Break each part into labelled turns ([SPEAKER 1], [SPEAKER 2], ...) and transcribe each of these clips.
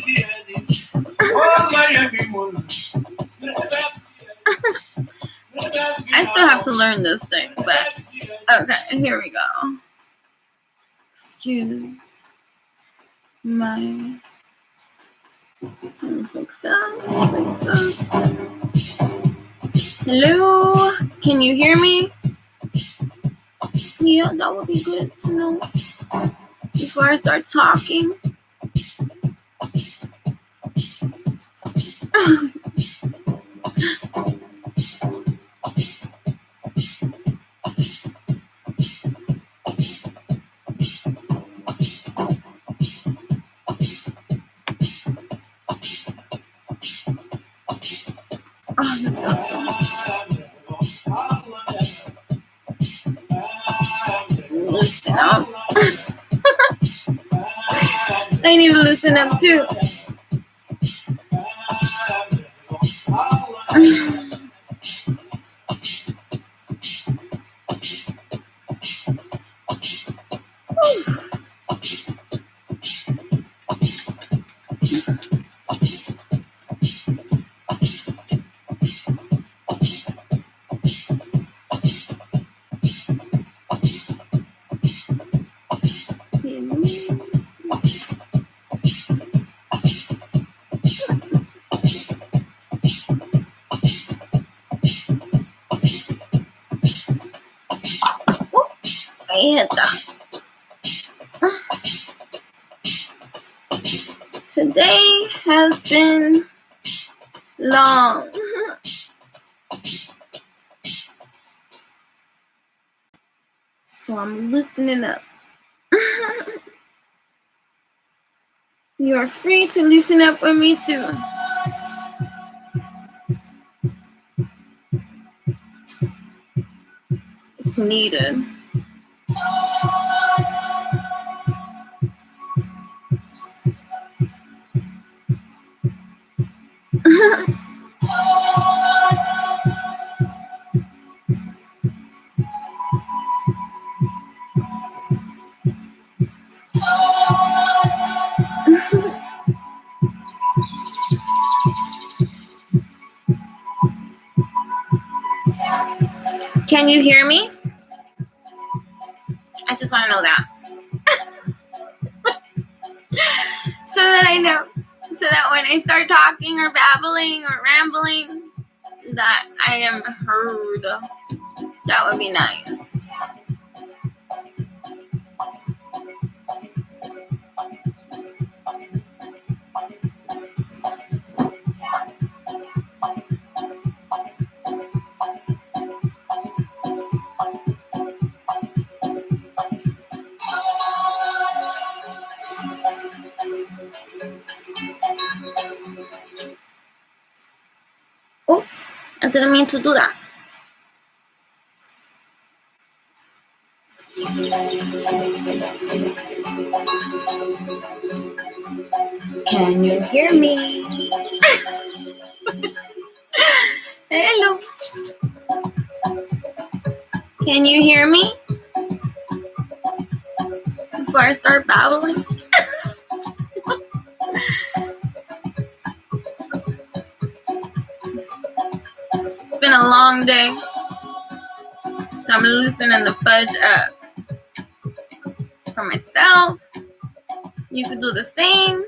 [SPEAKER 1] see that? I still have to learn this thing, but okay, here we go. Excuse my. Fix that. Hello, can you hear me? Yeah, that would be good to know before I start talking. Oh, this feels good. Listen up. I need to listen up too. I hit that. Today has been long. So I'm loosening up. You're free to loosen up with me too. It's needed. Can you hear me? I just want to know that. So that I know. So that when I start talking or babbling or rambling, that I am heard. That would be nice. Oops, I didn't mean to do that. Can you hear me? Hello. Can you hear me? Before I start babbling. It's been a long day. So I'm loosening the fudge up. For myself. You could do the same.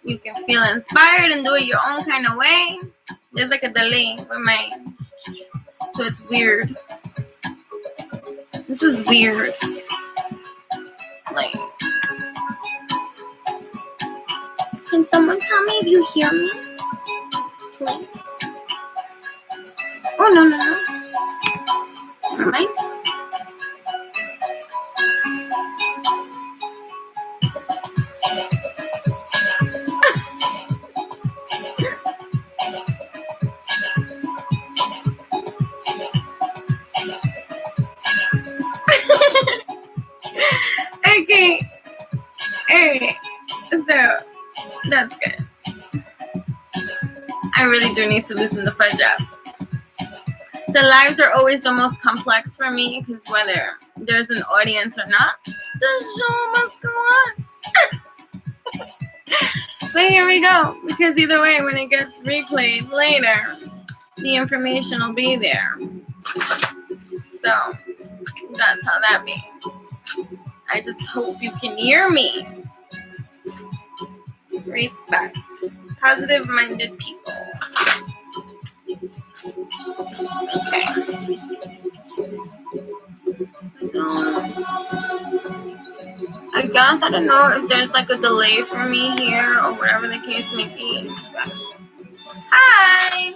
[SPEAKER 1] You can feel inspired and do it your own kind of way. There's like a delay with my, so it's weird. This is weird. Like, can someone tell me if you hear me? Please. Oh, no. Never mind. Okay. Alright. So, that's good. I really do need to loosen the fudge up. The lives are always the most complex for me because whether there's an audience or not, the show must go on. But here we go, because either way, when it gets replayed later, the information will be there. So that's how that be. I just hope you can hear me. Respect. Positive-minded people. Okay. I guess I don't know if there's like a delay for me here or whatever the case may be. But hi!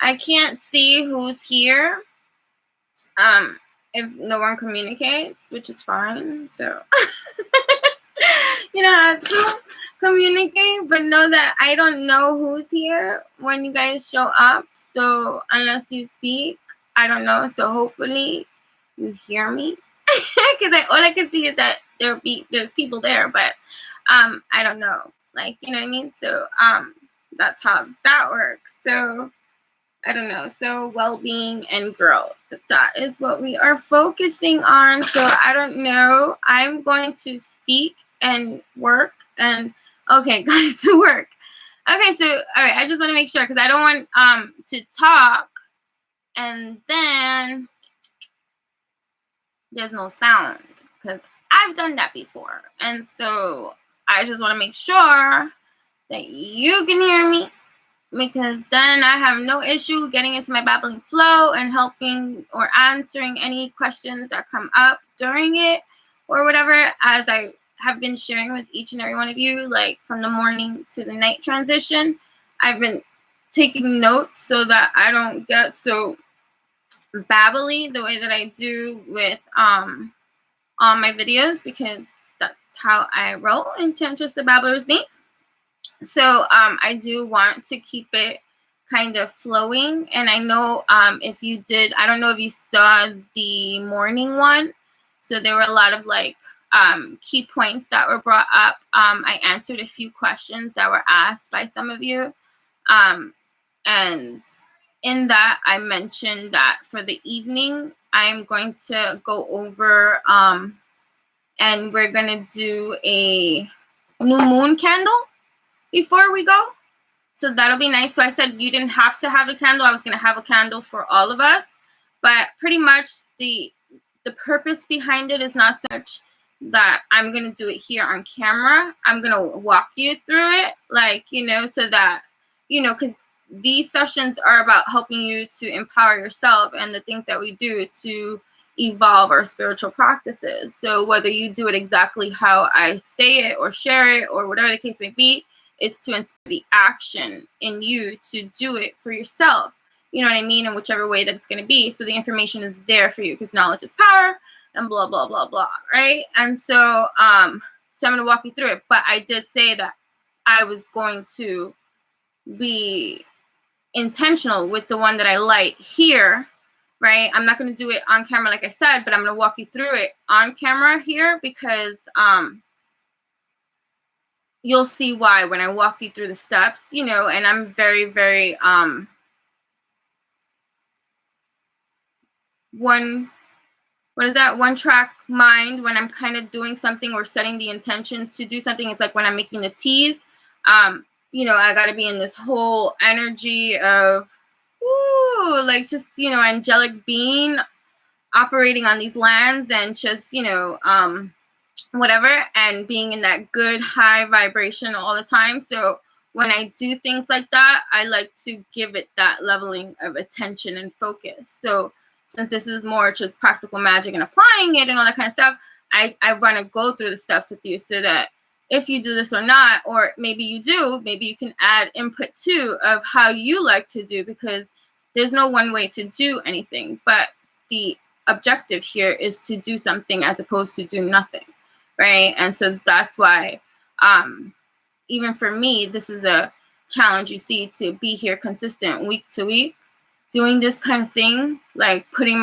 [SPEAKER 1] I can't see who's here. If no one communicates, which is fine. So you don't have to communicate, but know that I don't know who's here when you guys show up. So unless you speak, I don't know. So hopefully you hear me, because all I can see is that there's people there, but I don't know. Like, you know what I mean? So that's how that works. So I don't know. So well-being and growth, that is what we are focusing on. So I don't know. I'm going to speak and work and okay, got it to work. Okay, so all right, I just want to make sure because I don't want to talk and then there's no sound, because I've done that before. And so I just want to make sure that you can hear me, because then I have no issue getting into my babbling flow and helping or answering any questions that come up during it or whatever, as I have been sharing with each and every one of you, like from the morning to the night transition. I've been taking notes so that I don't get so babbly the way that I do with all my videos, because that's how I roll in Enchantress the Babbler's Me. So I do want to keep it kind of flowing. And I know if you did, I don't know if you saw the morning one. So there were a lot of like key points that were brought up. I answered a few questions that were asked by some of you. And in that, I mentioned that for the evening, I'm going to go over and we're going to do a new moon candle before we go. So that'll be nice. So I said you didn't have to have a candle. I was going to have a candle for all of us. But pretty much the purpose behind it is not such that I'm going to do it here on camera. I'm going to walk you through it, like, you know, so that, you know, because these sessions are about helping you to empower yourself and the things that we do to evolve our spiritual practices. So whether you do it exactly how I say it or share it or whatever the case may be, it's to inspire the action in you to do it for yourself. You know what I mean? In whichever way that it's going to be. So the information is there for you, because knowledge is power and blah, blah, blah, blah. Right? And so, so I'm going to walk you through it. But I did say that I was going to be intentional with the one that I light here. Right? I'm not going to do it on camera, like I said, but I'm going to walk you through it on camera here, because you'll see why when I walk you through the steps, you know, and I'm very, very, one track mind when I'm kind of doing something or setting the intentions to do something. It's like when I'm making the teas, you know, I got to be in this whole energy of, ooh, like just, you know, angelic being operating on these lands and just, you know, whatever, and being in that good high vibration all the time. So when I do things like that, I like to give it that leveling of attention and focus. So since this is more just practical magic and applying it and all that kind of stuff, I want to go through the steps with you so that if you do this or not, or maybe you do, maybe you can add input too of how you like to do, because there's no one way to do anything, but the objective here is to do something as opposed to do nothing. Right? And so that's why, even for me, this is a challenge, you see, to be here consistent week to week, doing this kind of thing, like putting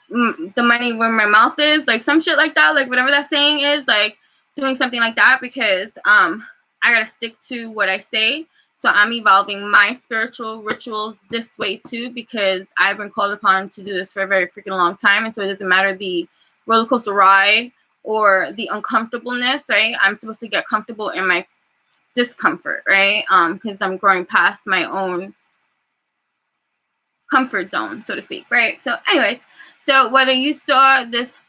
[SPEAKER 1] the money where my mouth is, like some shit like that, like whatever that saying is, like doing something like that, because I gotta stick to what I say. So I'm evolving my spiritual rituals this way too, because I've been called upon to do this for a very freaking long time. And so it doesn't matter the roller coaster ride or the uncomfortableness, right? I'm supposed to get comfortable in my discomfort, right? Because I'm growing past my own comfort zone, so to speak, right? So anyways, so whether you saw this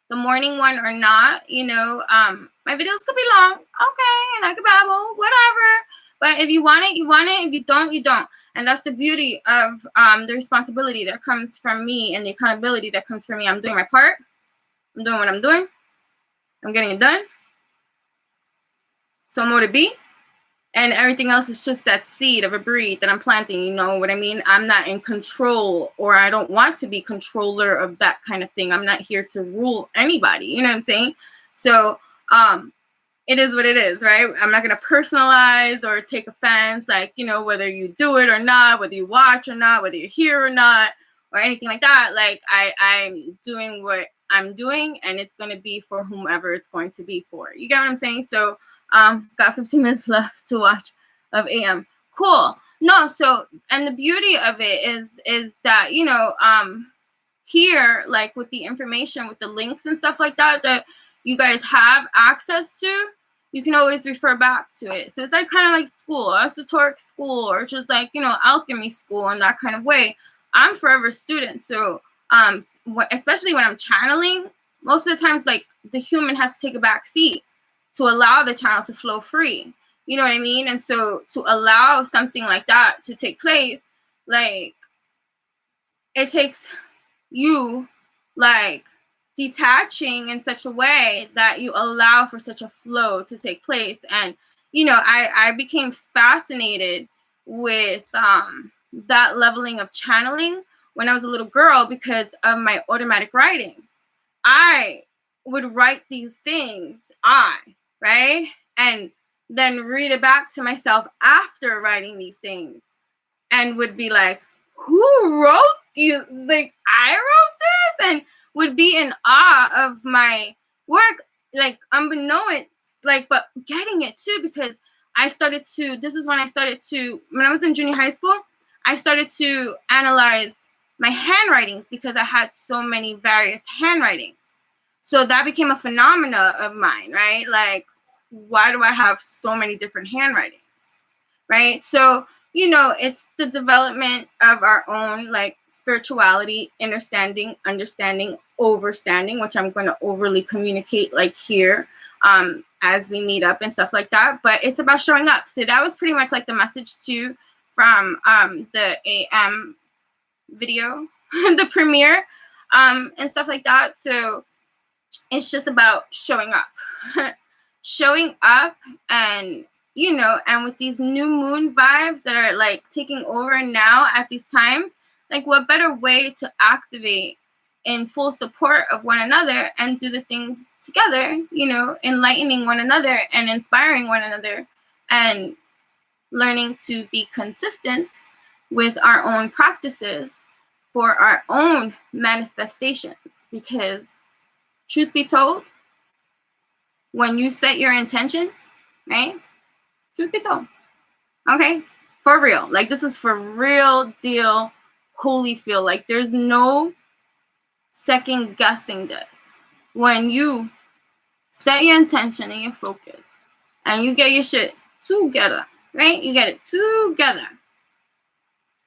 [SPEAKER 1] the morning one or not, you know, my videos could be long, okay, and I could babble, whatever. But if you want it, you want it. If you don't, you don't. And that's the beauty of the responsibility that comes from me and the accountability that comes from me. I'm doing my part. I'm doing what I'm doing. I'm getting it done. So more to be. And everything else is just that seed of a breed that I'm planting, you know what I mean? I'm not in control, or I don't want to be controller of that kind of thing. I'm not here to rule anybody, you know what I'm saying? So it is what it is, right? I'm not going to personalize or take offense, like, you know, whether you do it or not, whether you watch or not, whether you're here or not, or anything like that. Like, I'm doing what I'm doing, and it's going to be for whomever it's going to be for. You get what I'm saying? So got 15 minutes left to watch of AM. Cool. No, so, and the beauty of it is that, you know, here, like with the information, with the links and stuff like that, that you guys have access to, you can always refer back to it. So it's like kind of like school, esoteric school, or just like, you know, alchemy school in that kind of way. I'm forever student. So, especially when I'm channeling, most of the times, like the human has to take a back seat to allow the channel to flow free. You know what I mean? And so to allow something like that to take place, like, it takes you, like, detaching in such a way that you allow for such a flow to take place. And, you know, I became fascinated with that leveling of channeling when I was a little girl because of my automatic writing. I would write these things, right? And then read it back to myself after writing these things and would be like, who wrote these? Like, I wrote this? And would be in awe of my work, like, unbeknownst, like, but getting it too, because this is when I started to, when I was in junior high school, I started to analyze my handwritings because I had so many various handwritings. So that became a phenomena of mine, right? Like, why do I have so many different handwritings, right? So, you know, it's the development of our own, like, spirituality, understanding, overstanding, which I'm going to overly communicate, like, here, as we meet up and stuff like that. But it's about showing up. So that was pretty much like the message too from the AM video, the premiere, and stuff like that. So it's just about showing up. Showing up, and, you know, and with these new moon vibes that are, like, taking over now at these times, like, what better way to activate in full support of one another and do the things together, you know, enlightening one another and inspiring one another and learning to be consistent with our own practices for our own manifestations. Because truth be told, when you set your intention, right? Truth be told, okay? For real. Like, this is for real deal, holy feel. Like, there's no second guessing this. When you set your intention and your focus, and you get your shit together, right? You get it together.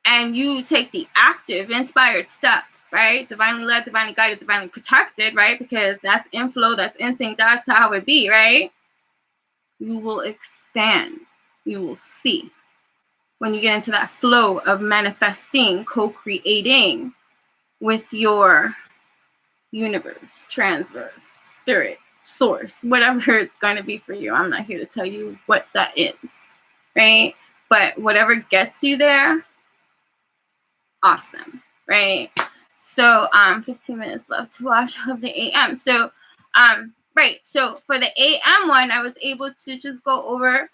[SPEAKER 1] And you take the active, inspired steps, right? Divinely led, divinely guided, divinely protected, right? Because that's inflow, that's instinct, that's how it be, right? You will expand. You will see. When you get into that flow of manifesting, co-creating with your universe, transverse, spirit, source, whatever it's going to be for you. I'm not here to tell you what that is, right? But whatever gets you there, awesome, right? So 15 minutes left to watch of the AM. So right, so for the AM one, I was able to just go over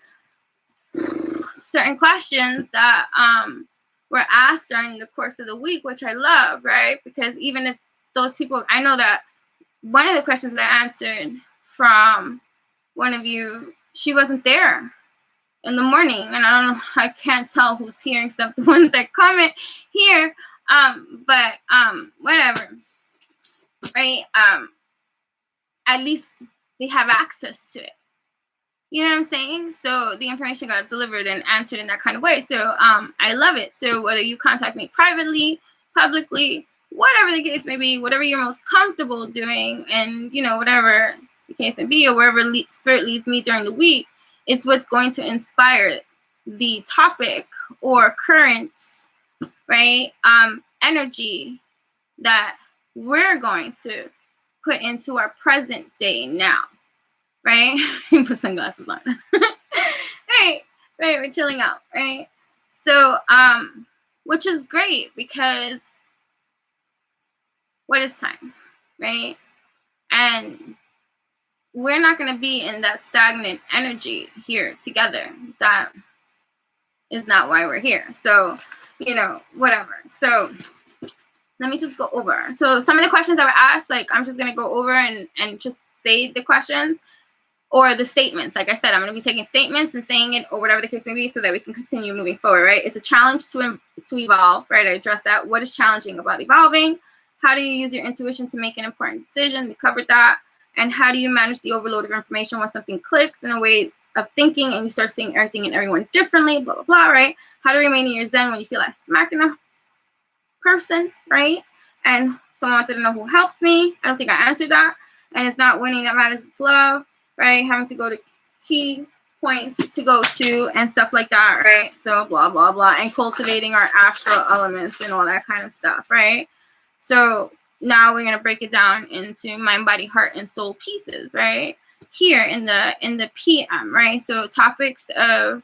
[SPEAKER 1] certain questions that were asked during the course of the week, which I love, right? Because even if those people, I know that one of the questions that I answered from one of you, she wasn't there in the morning, and I don't know, I can't tell who's here except the ones that comment here, but whatever, right? At least they have access to it. You know what I'm saying? So the information got delivered and answered in that kind of way. So I love it. So whether you contact me privately, publicly, whatever the case may be, whatever you're most comfortable doing, and whatever the case may be, or wherever spirit leads me during the week, it's what's going to inspire the topic or current, right, energy that we're going to put into our present day now. Right? Put sunglasses on. right, we're chilling out, right? So, which is great, because what is time, right? And we're not going to be in that stagnant energy here together. That is not why we're here. So, whatever. So, let me just go over. So, some of the questions that were asked, like, I'm just going to go over and just say the questions. Or the statements. Like I said, I'm going to be taking statements and saying it, or whatever the case may be, so that we can continue moving forward, right? It's a challenge to evolve, right? I address that. What is challenging about evolving? How do you use your intuition to make an important decision? We covered that. And how do you manage the overload of information when something clicks in a way of thinking and you start seeing everything and everyone differently, blah, blah, blah, right? How to remain in your zen when you feel like smacking a person, right? And someone wanted to know who helps me. I don't think I answered that. And it's not winning that matters, it's love. Right, having to go to key points to go to and stuff like that, right? So blah, blah, blah, and cultivating our astral elements and all that kind of stuff, right? So now we're going to break it down into mind, body, heart, and soul pieces, right? Here in the PM, right? So topics of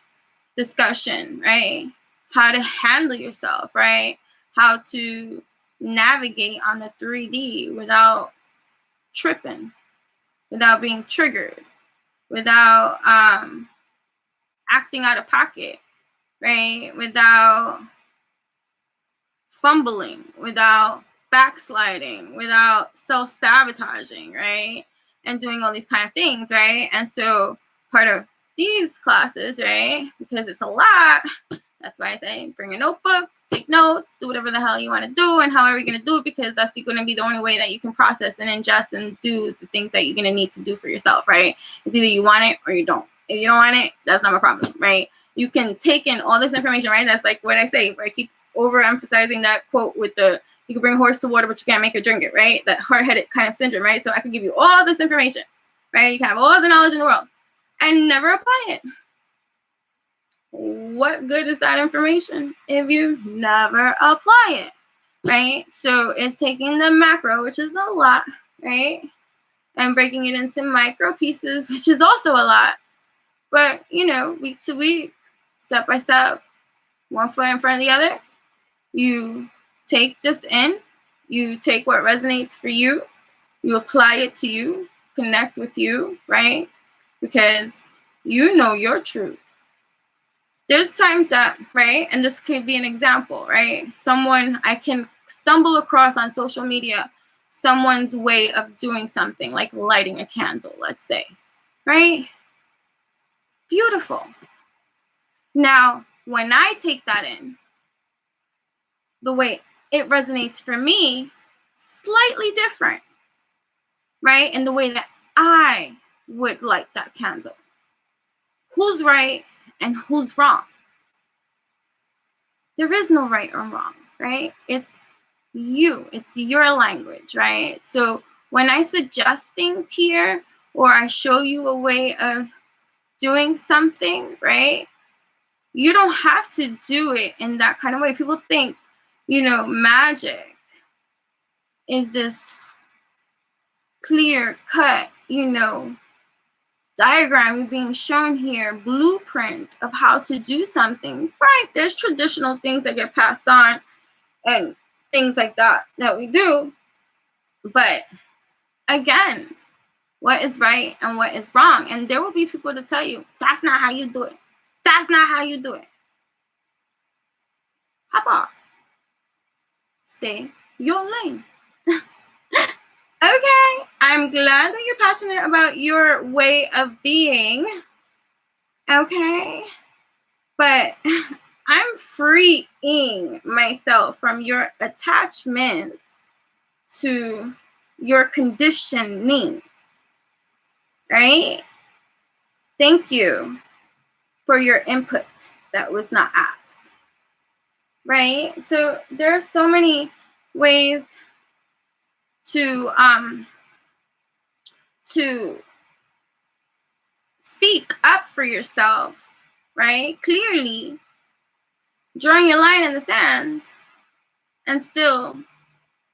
[SPEAKER 1] discussion, right? How to handle yourself, right? How to navigate on the 3D without tripping, without being triggered, without acting out of pocket, right? Without fumbling, without backsliding, without self-sabotaging, right? And doing all these kind of things, right? And so part of these classes, right, because it's a lot, that's why I say bring a notebook, take notes, do whatever the hell you want to do, and however you're going to do it, because that's going to be the only way that you can process and ingest and do the things that you're going to need to do for yourself, right? It's either you want it or you don't. If you don't want it, that's not my problem, right? You can take in all this information, right? That's like what I say, where I keep overemphasizing that quote with the, you can bring a horse to water, but you can't make it drink it, right? That hard-headed kind of syndrome, right? So I can give you all this information, right? You can have all the knowledge in the world and never apply it. What good is that information if you never apply it, right? So it's taking the macro, which is a lot, right? And breaking it into micro pieces, which is also a lot. But, week to week, step by step, one foot in front of the other, you take this in, you take what resonates for you, you apply it to you, connect with you, right? Because you know your truth. There's times that, right, and this could be an example, right? Someone I can stumble across on social media, someone's way of doing something, like lighting a candle, let's say, right? Beautiful. Now, when I take that in, the way it resonates for me, slightly different, right? In the way that I would light that candle. Who's right and who's wrong? There is no right or wrong, right? It's you. It's your language, right? So when I suggest things here, or I show you a way of doing something, right? You don't have to do it in that kind of way. People think, magic is this clear cut, diagram being shown here, blueprint of how to do something, right? There's traditional things that get passed on and things like that we do. But again, what is right and what is wrong? And there will be people to tell you, that's not how you do it. That's not how you do it. hop off. Stay your lane. Okay, I'm glad that you're passionate about your way of being. Okay, but I'm freeing myself from your attachment to your conditioning, right? Thank you for your input that was not asked, right? So there are so many ways to speak up for yourself, right? Clearly, drawing your line in the sand and still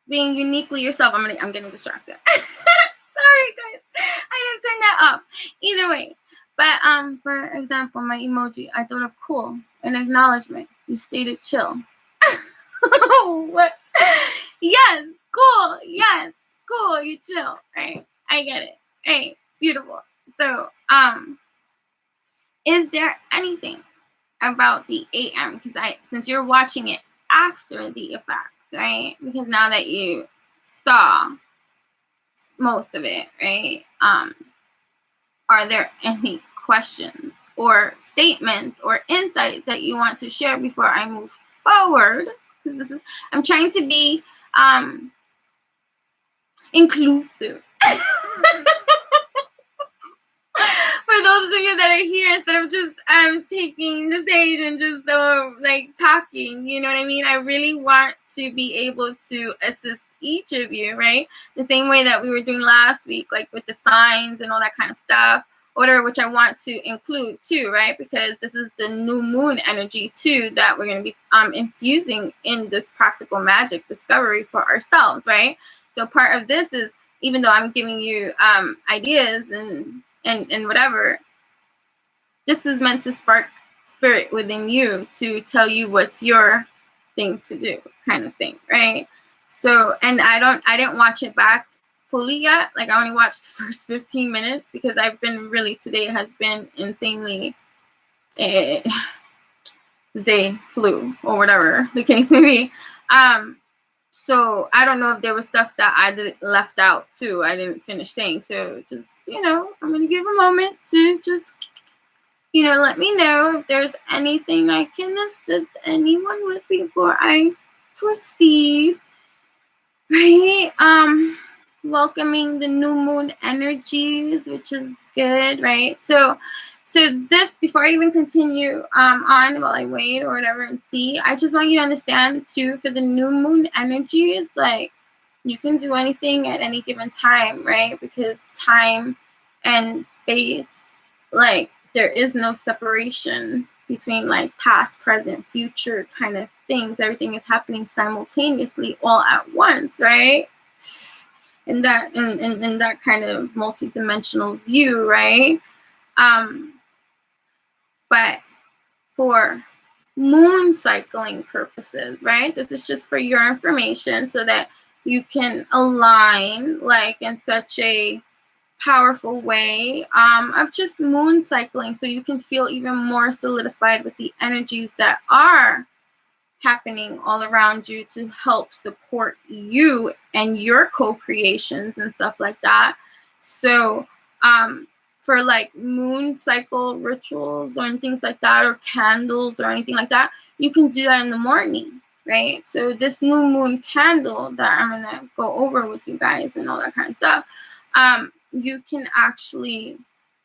[SPEAKER 1] being uniquely yourself. I'm getting distracted. Sorry, guys. I didn't turn that off. Either way. But for example, my emoji, I thought of cool, an acknowledgement. You stated chill. What? Yes, cool. Yes, cool. You chill. Right? I get it. Right? Beautiful. So, is there anything about the AM? Because since you're watching it after the effect, right? Because now that you saw most of it, right? Are there any questions or statements or insights that you want to share before I move forward? Because I'm trying to be inclusive. For those of you that are here, instead of just taking the stage and just like talking, you know what I mean? I really want to be able to assist each of you, right? The same way that we were doing last week, like with the signs and all that kind of stuff, which I want to include too, right? Because this is the new moon energy too that we're going to be infusing in this practical magic discovery for ourselves, right? So part of this is, even though I'm giving you ideas and whatever, this is meant to spark spirit within you to tell you what's your thing to do, kind of thing, right? So, and I didn't watch it back fully yet. Like, I only watched the first 15 minutes because today has been insanely, the day flew or whatever the case may be. So I don't know if there was stuff that I left out too. I didn't finish saying. So just, I'm going to give a moment to just, let me know if there's anything I can assist anyone with before I proceed. Right? Welcoming the new moon energies, which is good, right? So this, before I even continue on while I wait or whatever and see, I just want you to understand too, for the new moon energies, like, you can do anything at any given time, right? Because time and space, like, there is no separation between like past, present, future kind of things. Everything is happening simultaneously all at once, right? In that in that kind of multi-dimensional view, right? But for moon cycling purposes, right? This is just for your information so that you can align like in such a powerful way of just moon cycling, so you can feel even more solidified with the energies that are happening all around you to help support you and your co-creations and stuff like that. So for like moon cycle rituals or things like that, or candles or anything like that, you can do that in the morning, right? So this new moon candle that I'm gonna go over with you guys and all that kind of stuff, you can actually,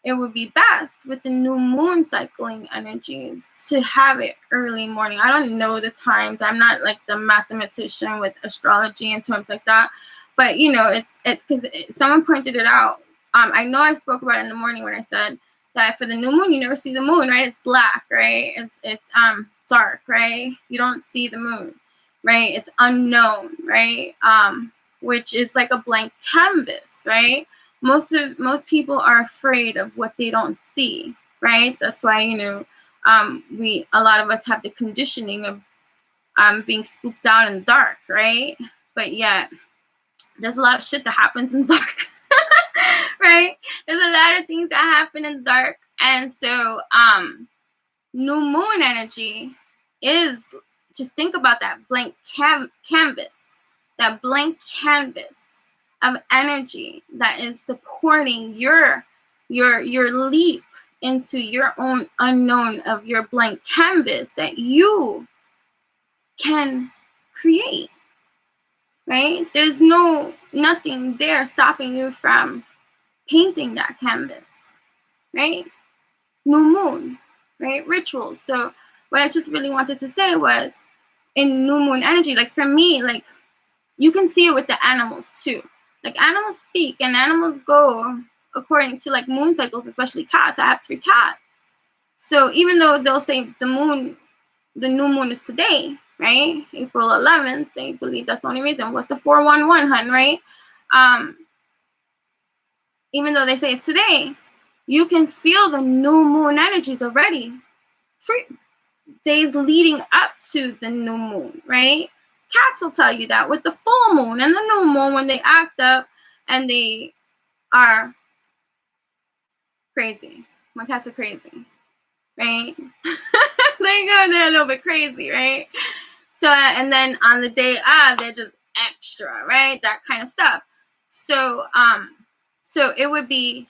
[SPEAKER 1] it would be best with the new moon cycling energies to have it early morning. I don't know the times. I'm not like the mathematician with astrology and terms like that. But, it's because someone pointed it out. I know I spoke about it in the morning when I said that for the new moon, you never see the moon, right? It's black, right? It's dark, right? You don't see the moon, right? It's unknown, right? Which is like a blank canvas, right? Most people are afraid of what they don't see, right? That's why, a lot of us have the conditioning of being spooked out in the dark, right? But yet there's a lot of shit that happens in the dark. Right? There's a lot of things that happen in the dark. And so new moon energy is just think about that blank canvas, that blank canvas of energy that is supporting your leap into your own unknown of your blank canvas that you can create, right? There's nothing there stopping you from painting that canvas, right? New moon, right? Rituals. So what I just really wanted to say was, in new moon energy, like for me, like you can see it with the animals too. Like animals speak and animals go according to like moon cycles, especially cats. I have 3 cats. So even though they'll say the new moon is today, right? April 11th, they believe that's the only reason. What's the 411, hun, right? Even though they say it's today, you can feel the new moon energies already. 3 days leading up to the new moon, right? Cats will tell you that with the full moon and the new moon, when they act up and they are crazy. My cats are crazy, right? They go there a little bit crazy, right? So, and then on the day of, they're just extra, right? That kind of stuff. So, so it would be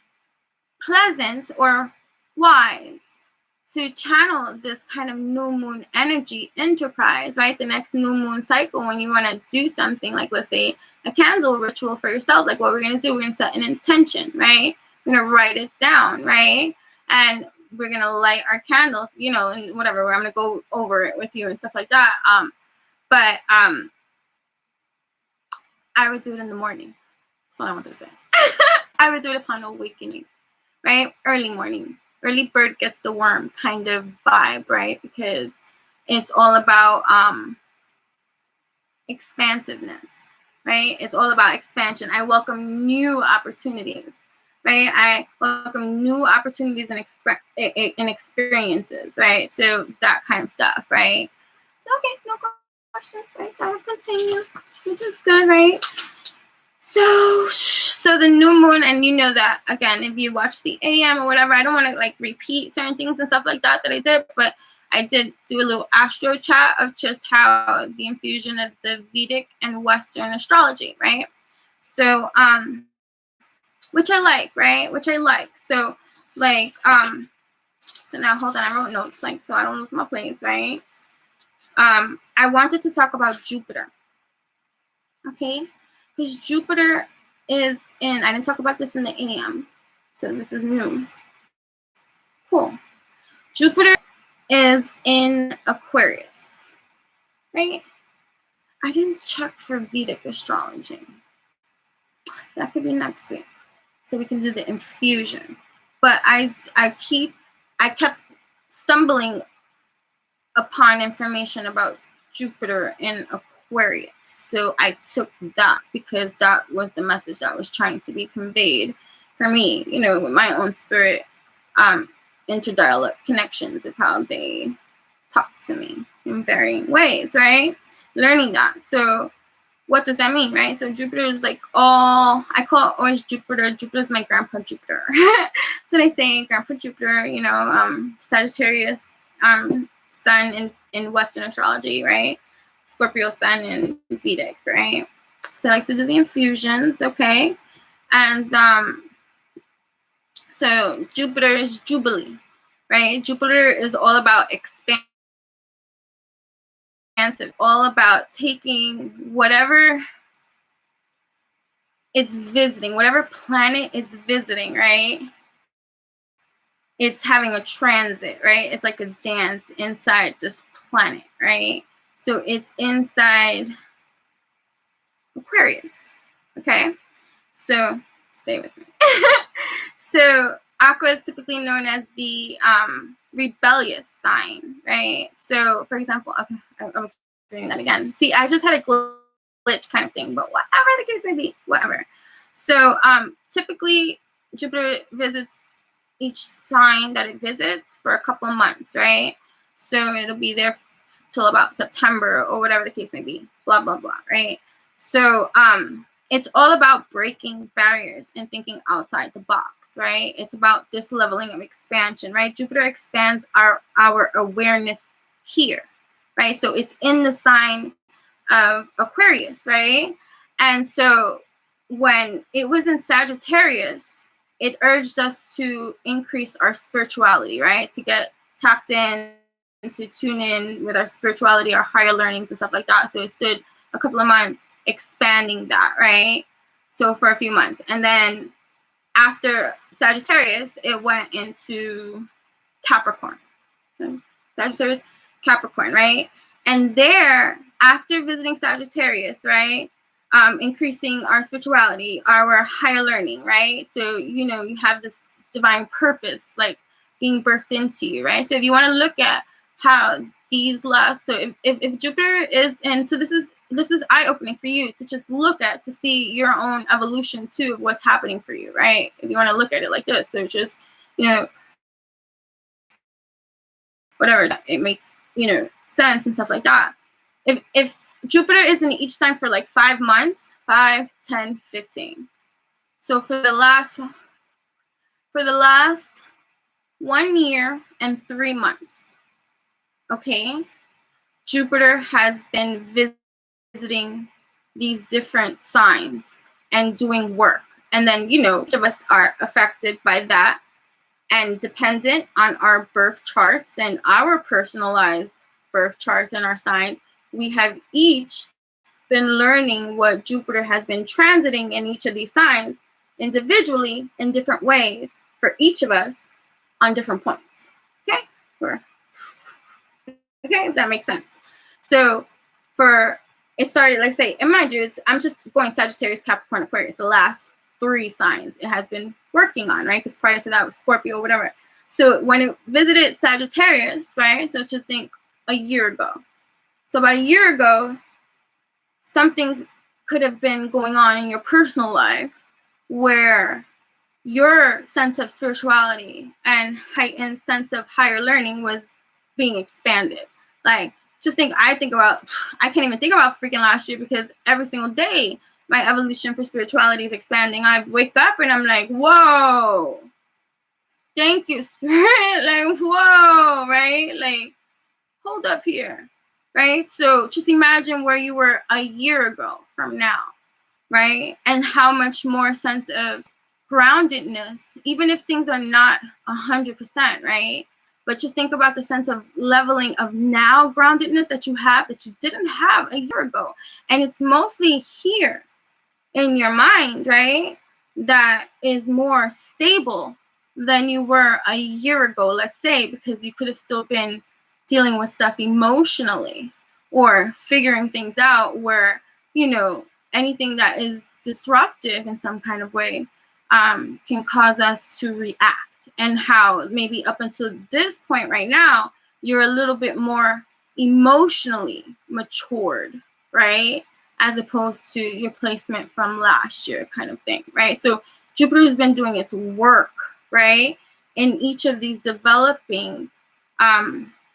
[SPEAKER 1] pleasant or wise to channel this kind of new moon energy enterprise, right? The next new moon cycle, when you want to do something like, let's say, a candle ritual for yourself, like what we're going to do, we're going to set an intention, right? We're going to write it down, right? And we're going to light our candles, you know, and whatever. I'm going to go over it with you and stuff like that. But I would do it in the morning. That's what I want to say. I would do it upon awakening, right? Early morning. Early bird gets the worm kind of vibe, right? Because it's all about expansiveness, right? It's all about expansion. I welcome new opportunities, right? I welcome new opportunities and experiences, right? So that kind of stuff, right? Okay, no questions, right? So I'll continue, which is good, right? So the new moon, and you know that, again, if you watch the AM or whatever, I don't want to like repeat certain things and stuff like that I did, but I did do a little astro chat of just how the infusion of the Vedic and Western astrology, right? So, which I like, right? Which I like. So, like, so now hold on, I wrote notes, like, so I don't lose my place, right? I wanted to talk about Jupiter, okay? Because Jupiter is in, I didn't talk about this in the AM, so this is new. Cool. Jupiter is in Aquarius, right? I didn't check for Vedic astrology. That could be next week, so we can do the infusion. But I kept stumbling upon information about Jupiter in Aquarius. So I took that because that was the message that was trying to be conveyed for me, you know, with my own spirit, interdialect connections of how they talk to me in varying ways, right? Learning that. So what does that mean, right? So Jupiter is like all, I call it orange Jupiter. Jupiter's my grandpa Jupiter. So they say grandpa Jupiter, you know, Sagittarius, sun in Western astrology, right? Scorpio sun in Vedic, right? So I like to do the infusions, okay? And so Jupiter is Jubilee, right? Jupiter is all about expansive, all about taking whatever it's visiting, whatever planet it's visiting, right? It's having a transit, right? It's like a dance inside this planet, right? So it's inside Aquarius, okay? So stay with me. So Aqua is typically known as the rebellious sign, right? So for example, okay, I was doing that again. See, I just had a glitch kind of thing, but whatever the case may be, whatever. So typically Jupiter visits each sign that it visits for a couple of months, right? So it'll be there till about September or whatever the case may be, blah, blah, blah, right? So it's all about breaking barriers and thinking outside the box, right? It's about this leveling of expansion, right? Jupiter expands our awareness here, right? So it's in the sign of Aquarius, right? And so when it was in Sagittarius, it urged us to increase our spirituality, right? To get tapped in, to tune in with our spirituality, our higher learnings and stuff like that. So it stood a couple of months expanding that, right? So for a few months. And then after Sagittarius, it went into Capricorn. So Sagittarius, Capricorn, right? And there, after visiting Sagittarius, right, increasing our spirituality, our higher learning, right? So, you know, you have this divine purpose, like being birthed into you, right? So if you want to look at how these last, so if Jupiter is in, so this is eye-opening for you to just look at, to see your own evolution too of what's happening for you, right? If you want to look at it like this, so just, you know, whatever, it makes, you know, sense and stuff like that. If Jupiter is in each sign for like 5 months, 5, 10, 15. So for the last 1 year and 3 months, okay, Jupiter has been visiting these different signs and doing work. And then, you know, each of us are affected by that and dependent on our birth charts and our personalized birth charts and our signs. We have each been learning what Jupiter has been transiting in each of these signs individually in different ways for each of us on different points. Okay? Okay, if that makes sense. So for it started, like say, and mind you, I'm just going Sagittarius, Capricorn, Aquarius, the last 3 signs it has been working on, right? Because prior to that was Scorpio, whatever. So when it visited Sagittarius, right? So just think a year ago. So about a year ago, something could have been going on in your personal life where your sense of spirituality and heightened sense of higher learning was being expanded. Like, just think, I can't even think about freaking last year, because every single day my evolution for spirituality is expanding. I wake up and I'm like, whoa, thank you, Spirit. Like, whoa, right? Like, hold up here, right? So just imagine where you were a year ago from now, right? And how much more sense of groundedness, even if things are not 100%, right? But just think about the sense of leveling of now groundedness that you have that you didn't have a year ago. And it's mostly here in your mind, right? That is more stable than you were a year ago, let's say, because you could have still been dealing with stuff emotionally or figuring things out where, you know, anything that is disruptive in some kind of way can cause us to react. And how maybe up until this point right now, you're a little bit more emotionally matured, right? As opposed to your placement from last year kind of thing, right? So Jupiter has been doing its work, right? In each of these developing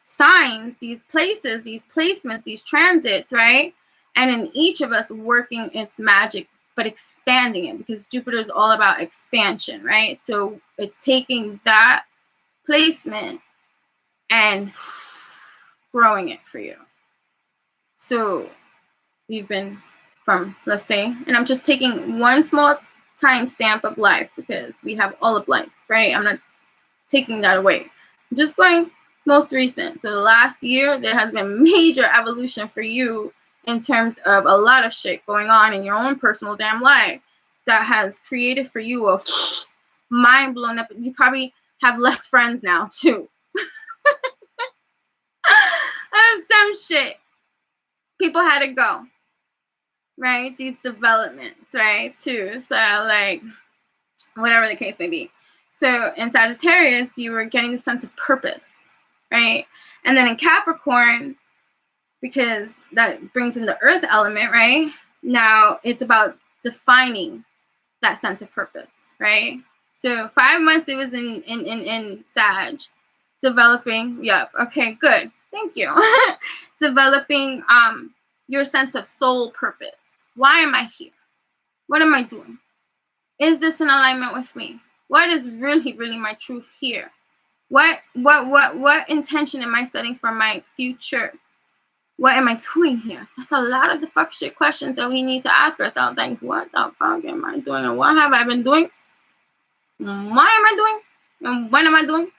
[SPEAKER 1] signs, these places, these placements, these transits, right? And in each of us working its magic, but expanding it, because Jupiter is all about expansion, right? So it's taking that placement and growing it for you. So you've been from, let's say, and I'm just taking one small timestamp of life because we have all of life, right? I'm not taking that away. I'm just going most recent. So the last year, there has been major evolution for you in terms of a lot of shit going on in your own personal damn life that has created for you a mind blown up. You probably have less friends now too. Some shit. People had to go. Right? These developments, right? Too. So like, whatever the case may be. So in Sagittarius, you were getting a sense of purpose, right? And then in Capricorn, because that brings in the earth element, right? Now it's about defining that sense of purpose, right? So 5 months it was in Sag, developing. Yep. Okay. Good. Thank you. Developing your sense of soul purpose. Why am I here? What am I doing? Is this in alignment with me? What is really, really my truth here? What intention am I setting for my future? what am I doing here? That's a lot of the fuck shit questions that we need to ask ourselves. Like, what the fuck am I doing? And what have I been doing? Why am I doing? And when am I doing?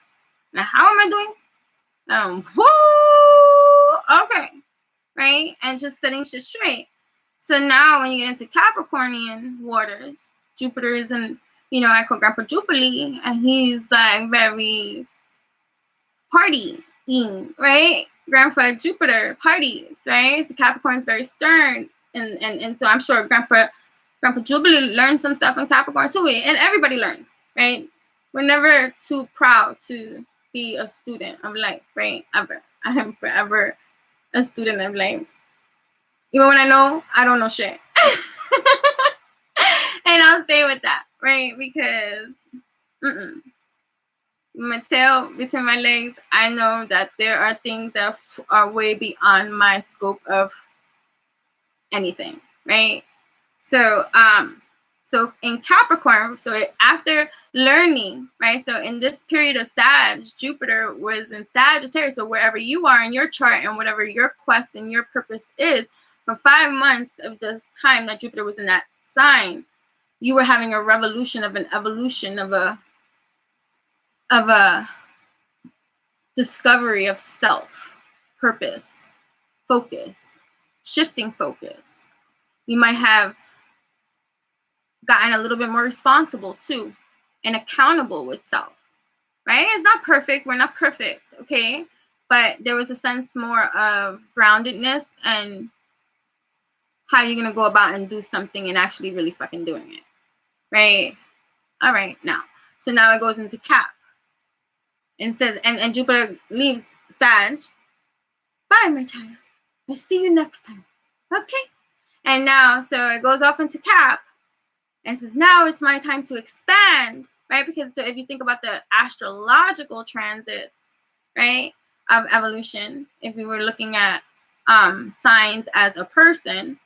[SPEAKER 1] And how am I doing? Okay. Right? And just setting shit straight. So now when you get into Capricornian waters, Jupiter is in, I call Grandpa Jubilee, and he's like very partying, right? Grandpa Jupiter parties, right? So Capricorn is very stern, and so I'm sure Grandpa Jubilee learned some stuff in Capricorn too, and everybody learns, right? We're never too proud to be a student of life, right? Ever. I am forever a student of life. Even when I don't know shit. And I'll stay with that, right? Because my tail between my legs, I know that there are things that are way beyond my scope of anything, right? So in Capricorn, so after learning, right? So in this period of Sag, Jupiter was in Sagittarius. So wherever you are in your chart and whatever your quest and your purpose is, for 5 months of this time that Jupiter was in that sign, you were having a revolution of an evolution of a discovery of self, purpose, focus, shifting focus. You might have gotten a little bit more responsible too and accountable with self, right? It's not perfect. We're not perfect, okay? But there was a sense more of groundedness and how you're going to go about and do something and actually really fucking doing it, right? All right, now. So now it goes into Cap. And says, and Jupiter leaves Sag. Bye, my child. I'll see you next time. Okay? And now, so it goes off into Cap and says, now it's my time to expand, right? Because so if you think about the astrological transits, right, of evolution, if we were looking at signs as a person,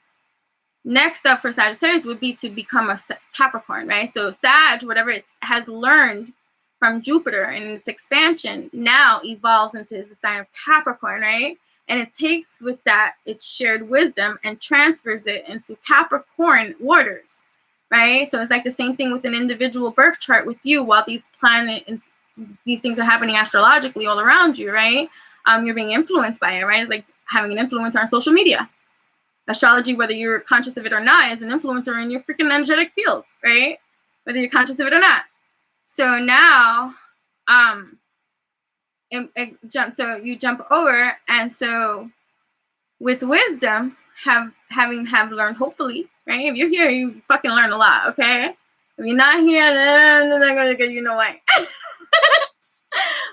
[SPEAKER 1] next up for Sagittarius would be to become a Capricorn, right? So Sag, whatever it has learned from Jupiter and its expansion, now evolves into the sign of Capricorn, right? And it takes with that its shared wisdom and transfers it into Capricorn waters, right? So it's like the same thing with an individual birth chart with you. While these planets, these things are happening astrologically all around you, right? You're being influenced by it, right? It's like having an influencer on social media. Astrology, whether you're conscious of it or not, is an influencer in your freaking energetic fields, right? Whether you're conscious of it or not. So now, so you jump over, and so with wisdom, having learned, hopefully, right? If you're here, you fucking learn a lot, okay? If you're not here, then they're gonna get why.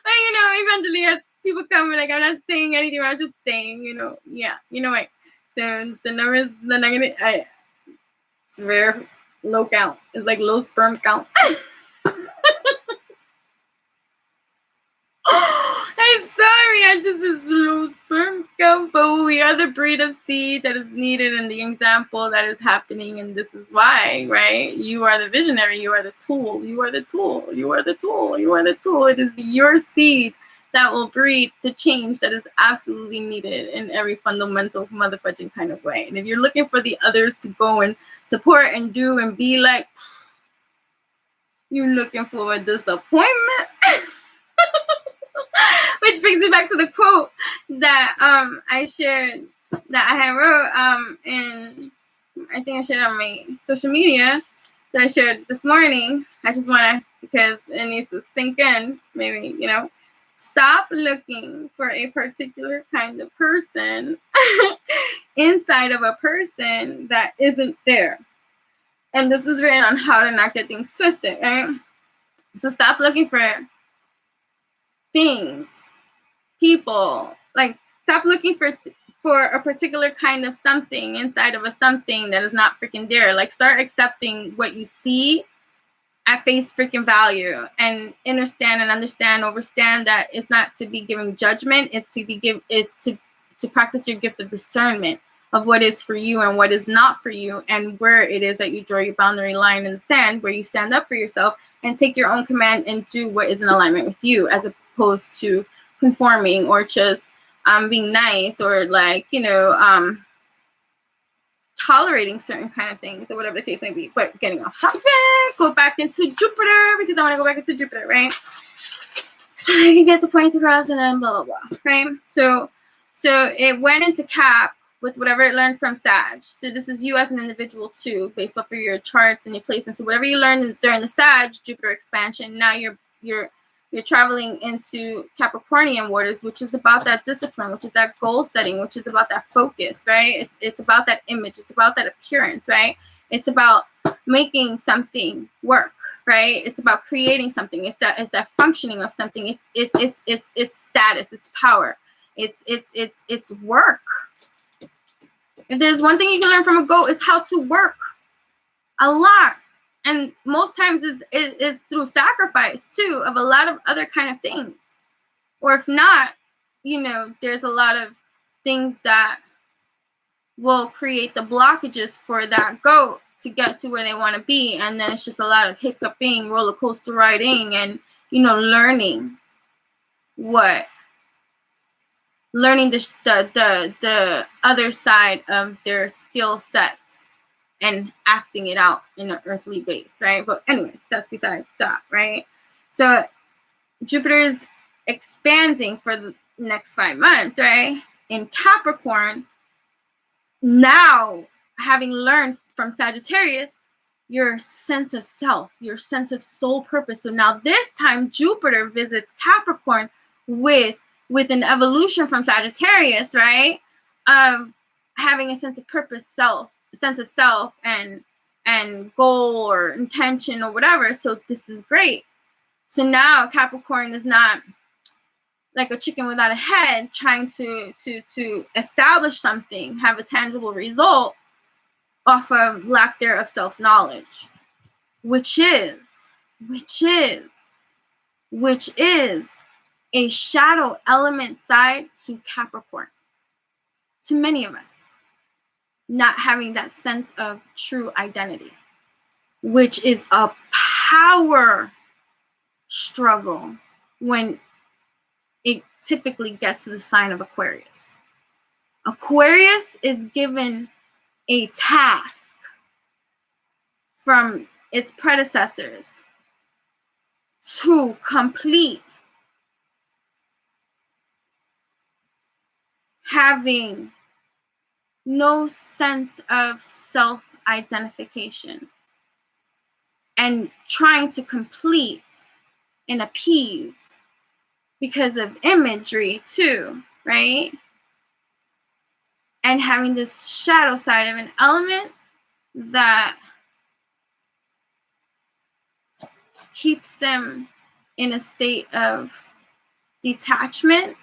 [SPEAKER 1] But eventually, as people come, like, I'm not saying anything, I'm just saying, yeah, why. So the numbers, they're not gonna. It's very low count. It's like low sperm count. I'm sorry, I just is low sperm count, but we are the breed of seed that is needed in the example that is happening, and this is why, right? You are the visionary, you are the tool, you are the tool, you are the tool, you are the tool. It is your seed that will breed the change that is absolutely needed in every fundamental motherfucking kind of way. And if you're looking for the others to go and support and do and be like, you're looking for a disappointment. Which brings me back to the quote that I shared, that I had wrote and I think I shared on my social media, that I shared this morning. I just want to, because it needs to sink in, maybe, stop looking for a particular kind of person inside of a person that isn't there. And this is written on How to Not Get Things Twisted, right? So stop looking for things, people, like stop looking for a particular kind of something inside of a something that is not freaking there. Like, start accepting what you see at face freaking value, and understand that it's not to be giving judgment. It's to practice your gift of discernment of what is for you and what is not for you, and where it is that you draw your boundary line in the sand, where you stand up for yourself and take your own command and do what is in alignment with you, as opposed to conforming or just being nice, or like, tolerating certain kind of things, or whatever the case may be. But getting off topic, go back into Jupiter, because I want to go back into Jupiter, right? So I can get the points across, and then blah, blah, blah, right? So it went into Cap with whatever it learned from Sag. So this is you as an individual too, based off of your charts and your placements. So whatever you learned during the Sag Jupiter expansion, now you're traveling into Capricornian waters, which is about that discipline, which is that goal setting, which is about that focus, right? It's about that image. It's about that appearance, right? It's about making something work, right? It's about creating something. It's that functioning of something. It's status. It's power. It's work. If there's one thing you can learn from a goat, it's how to work a lot. And most times it's through sacrifice too, of a lot of other kind of things. Or if not, there's a lot of things that will create the blockages for that goat to get to where they want to be. And then it's just a lot of hiccuping, roller coaster riding, and learning the other side of their skill sets and acting it out in an earthly base, right? But anyways, that's besides that, right? So Jupiter is expanding for the next 5 months, right? In Capricorn, now having learned from Sagittarius, your sense of self, your sense of soul purpose. So now this time Jupiter visits Capricorn with an evolution from Sagittarius, right? Of having a sense of purpose, sense of self, and goal or intention or whatever. So this is great. So now Capricorn is not like a chicken without a head trying to establish something, have a tangible result off of lack there of self-knowledge, which is a shadow element side to Capricorn, to many of us, not having that sense of true identity, which is a power struggle when it typically gets to the sign of Aquarius. Aquarius is given a task from its predecessors to complete, having no sense of self-identification and trying to complete and appease because of imagery too, right? And having this shadow side of an element that keeps them in a state of detachment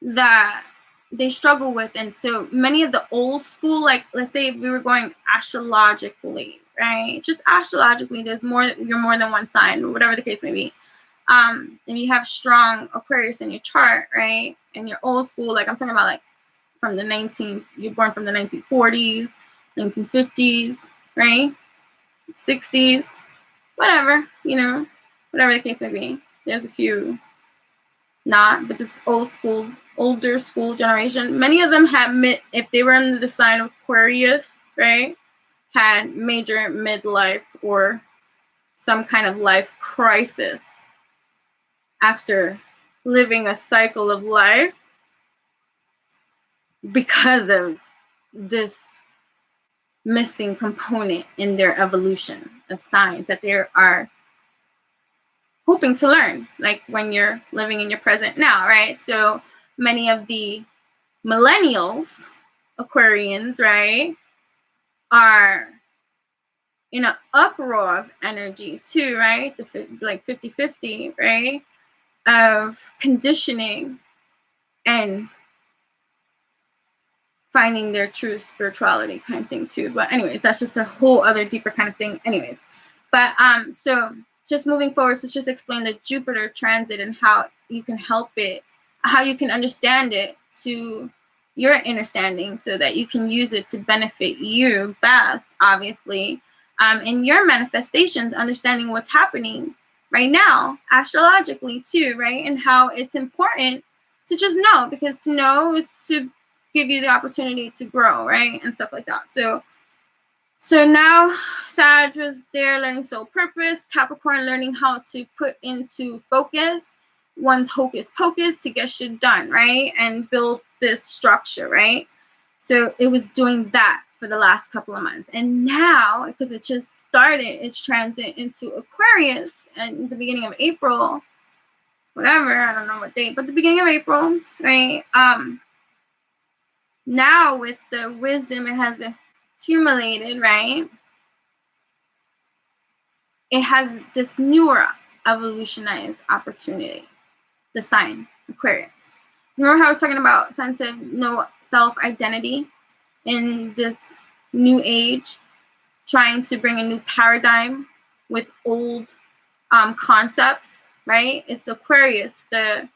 [SPEAKER 1] that they struggle with. And so many of the old school, like let's say if we were going astrologically, right? Just astrologically, you're more than one sign, or whatever the case may be. And you have strong Aquarius in your chart, right? And you're old school, like I'm talking about like you're born from the 1940s, 1950s, right? 60s, whatever, whatever the case may be. There's a few not, but this older school generation, many of them if they were in the sign of Aquarius, right, had major midlife or some kind of life crisis after living a cycle of life because of this missing component in their evolution of signs that they are hoping to learn, like when you're living in your present now, right? So many of the millennials, Aquarians, right, are in an uproar of energy too, right? Like 50-50, right? Of conditioning and finding their true spirituality kind of thing too. But anyways, that's just a whole other deeper kind of thing. Anyways, but so just moving forward, so just explain the Jupiter transit and how you can help it, how you can understand it to your understanding so that you can use it to benefit you best, obviously, in your manifestations, understanding what's happening right now, astrologically too, right? And how it's important to just know, because to know is to give you the opportunity to grow, right? And stuff like that. So now Sag was there learning soul purpose, Capricorn learning how to put into focus one's hocus pocus to get shit done, right? And build this structure, right? So it was doing that for the last couple of months. And now, because it just started its transit into Aquarius and the beginning of April, whatever, I don't know what date, but the beginning of April, right? Now with the wisdom it has accumulated, right? It has this newer evolutionized opportunity, the sign Aquarius. Remember how I was talking about sense of no self-identity in this new age, trying to bring a new paradigm with old concepts, right? It's Aquarius, the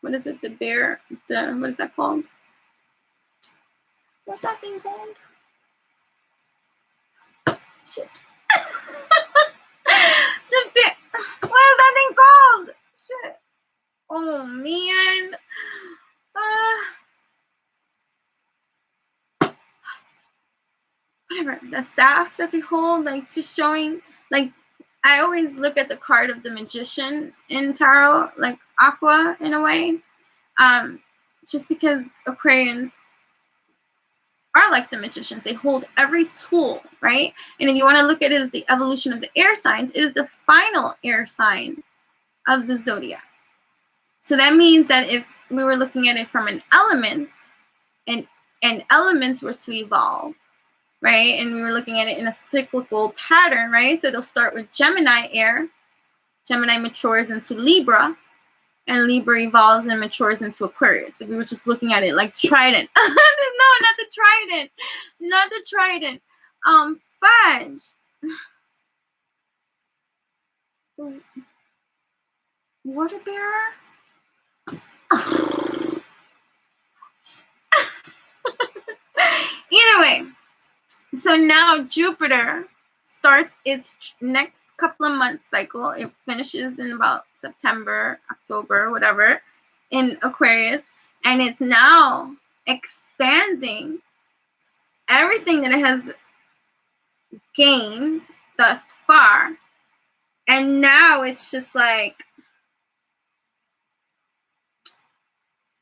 [SPEAKER 1] what is it? The bear, what is that called? What's that thing called? Shit. The bear. What is that thing called? Shit. Oh man. Whatever. The staff that they hold, like just showing, like I always look at the card of the magician in tarot, like Aqua in a way. Just because Aquarians are like the magicians. They hold every tool, right? And if you want to look at it as the evolution of the air signs, it is the final air sign of the zodiac. So that means that if we were looking at it from an element, and elements were to evolve, right? And we were looking at it in a cyclical pattern, right? So it'll start with Gemini air. Gemini matures into Libra, and Libra evolves and matures into Aquarius. If we were just looking at it like trident. No, not the trident. Not the trident. Fudge. The water bearer? Either way, so now Jupiter starts its next couple of months cycle. It finishes in about September, October, whatever, in Aquarius, and it's now expanding everything that it has gained thus far, and now it's just like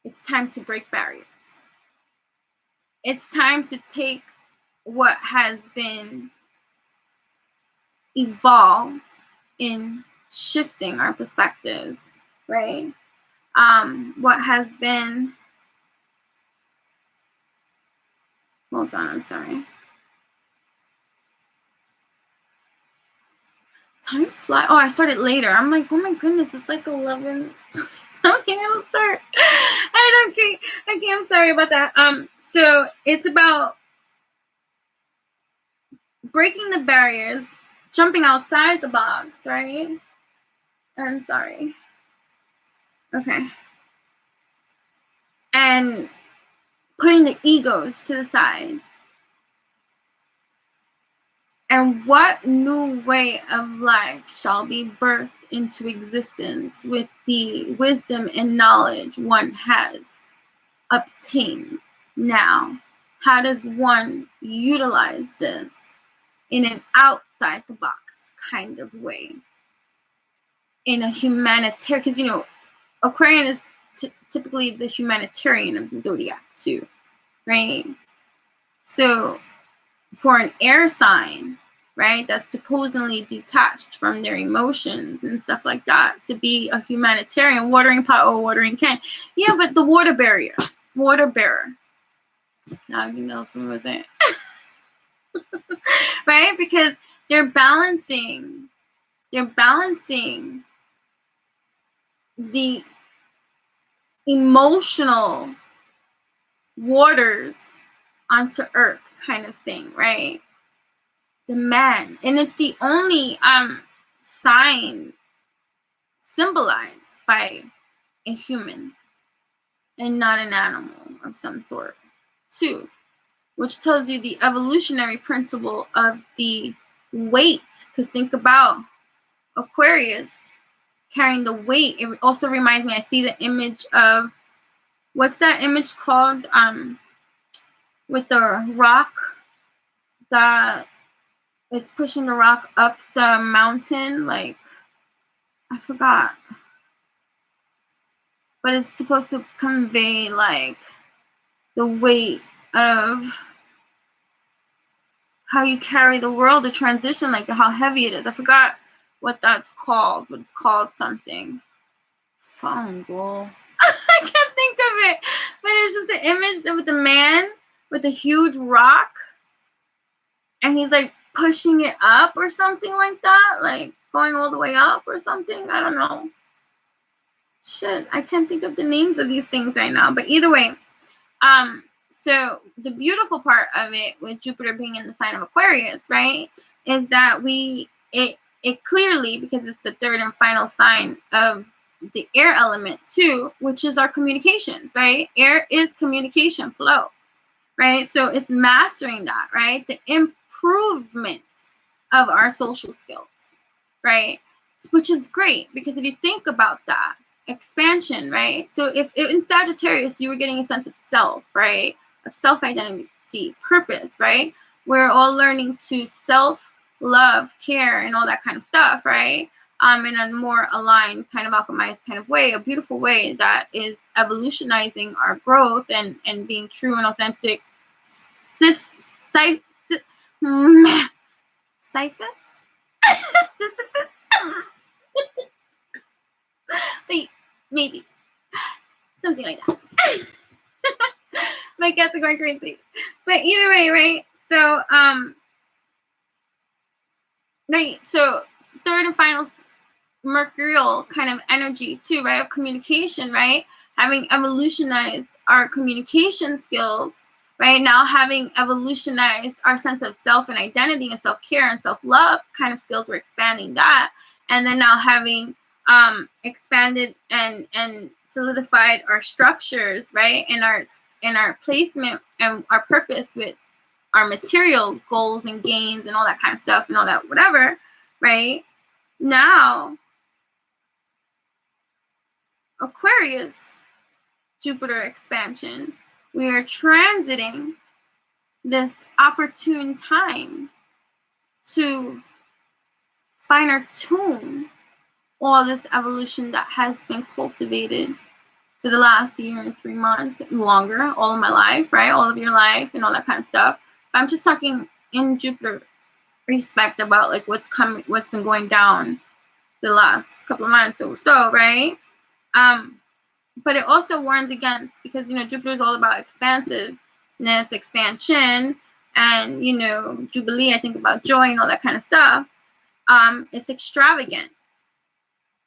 [SPEAKER 1] it's time to break barriers. It's time to take what has been evolved in shifting our perspectives, right? What has been, hold on, I'm sorry. Time flies. Oh, I started later. I'm like, oh my goodness, it's like 11. Okay, I'll start. Okay, I'm sorry about that. So it's about breaking the barriers, jumping outside the box, right? I'm sorry. Okay. And putting the egos to the side. And what new way of life shall be birthed into existence with the wisdom and knowledge one has obtained now? How does one utilize this in an outside the box kind of way? In a humanitarian, because Aquarian is typically the humanitarian of the zodiac too, right? So for an air sign, right, that's supposedly detached from their emotions and stuff like that, to be a humanitarian, watering pot or watering can. Yeah, but the water bearer. I think that's what was it. Right? Because they're balancing the emotional waters onto earth kind of thing, right? The man, and it's the only sign symbolized by a human and not an animal of some sort too, which tells you the evolutionary principle of the weight. Because think about Aquarius carrying the weight. It also reminds me, I see the image of, what's that image called? With the rock that it's pushing the rock up the mountain, like, I forgot. But it's supposed to convey like the weight of how you carry the world, the transition, like how heavy it is. I forgot what that's called, but it's called something. Fungal. I can't think of it. But it's just the image with the man with a huge rock, and he's like pushing it up or something like that, like going all the way up or something. I don't know. Shit, I can't think of the names of these things right now. But either way, so the beautiful part of it, with Jupiter being in the sign of Aquarius, right, is that it clearly, because it's the third and final sign of the air element too, which is our communications, right? Air is communication flow, right? So it's mastering that, right? The improvement of our social skills, right? Which is great, because if you think about that, expansion, right? So if in Sagittarius you were getting a sense of self, right? Of self-identity, purpose, right? We're all learning to self-love, care, and all that kind of stuff, right? In a more aligned, kind of alchemized kind of way, a beautiful way that is evolutionizing our growth and being true and authentic. Sisyphus? Sisyphus? Maybe. Something like that. My cats are going crazy. But either way, right? So, right. So, third and final mercurial kind of energy too, right? Of communication, right? Having evolutionized our communication skills, right? Now having evolutionized our sense of self and identity and self-care and self-love kind of skills, we're expanding that. And then now having expanded and solidified our structures, right? And our placement and our purpose with our material goals and gains and all that kind of stuff and all that whatever, right? Now Aquarius, Jupiter expansion, we are transiting this opportune time to finer tune all this evolution that has been cultivated for the last year and 3 months, longer, all of my life, right? All of your life and all that kind of stuff. But I'm just talking in Jupiter respect about like what's been going down the last couple of months or so, right? But it also warns against, because Jupiter is all about expansiveness, expansion, and Jubilee, I think about joy and all that kind of stuff. It's extravagant.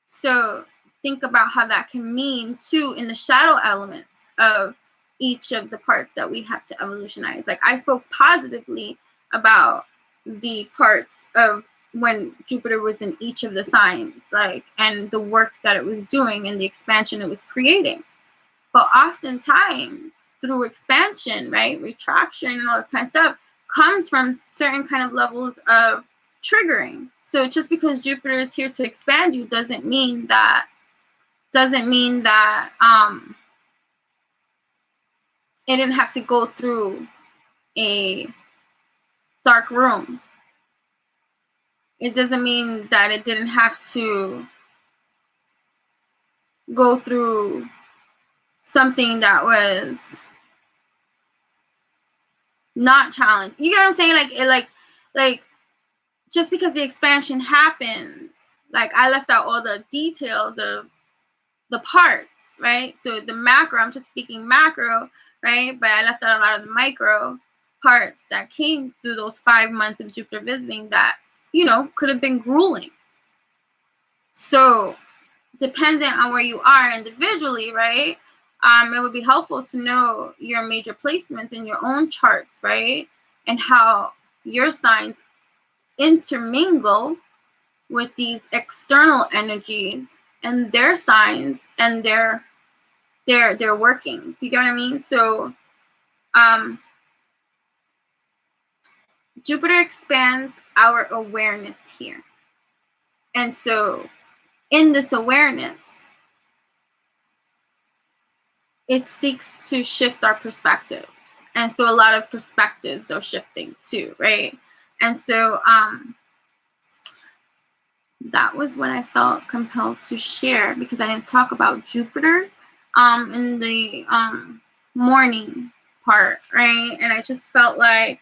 [SPEAKER 1] So think about how that can mean too in the shadow elements of each of the parts that we have to evolutionize. Like I spoke positively about the parts of when Jupiter was in each of the signs, like, and the work that it was doing and the expansion it was creating. But oftentimes through expansion, right, retraction and all this kind of stuff comes from certain kind of levels of triggering. So just because Jupiter is here to expand you doesn't mean that it didn't have to go through a dark room. It doesn't mean that it didn't have to go through something that was not challenged. You get what I'm saying? Like just because the expansion happens, like I left out all the details of the parts, right? So the macro, I'm just speaking macro, right? But I left out a lot of the micro parts that came through those 5 months of Jupiter visiting that, could have been grueling. So dependent on where you are individually, right? It would be helpful to know your major placements in your own charts, right? And how your signs intermingle with these external energies and their signs and their workings. You get what I mean? So Jupiter expands our awareness here. And so in this awareness, it seeks to shift our perspectives. And so a lot of perspectives are shifting too, right? And so that was what I felt compelled to share, because I didn't talk about Jupiter in the morning part, right? And I just felt like,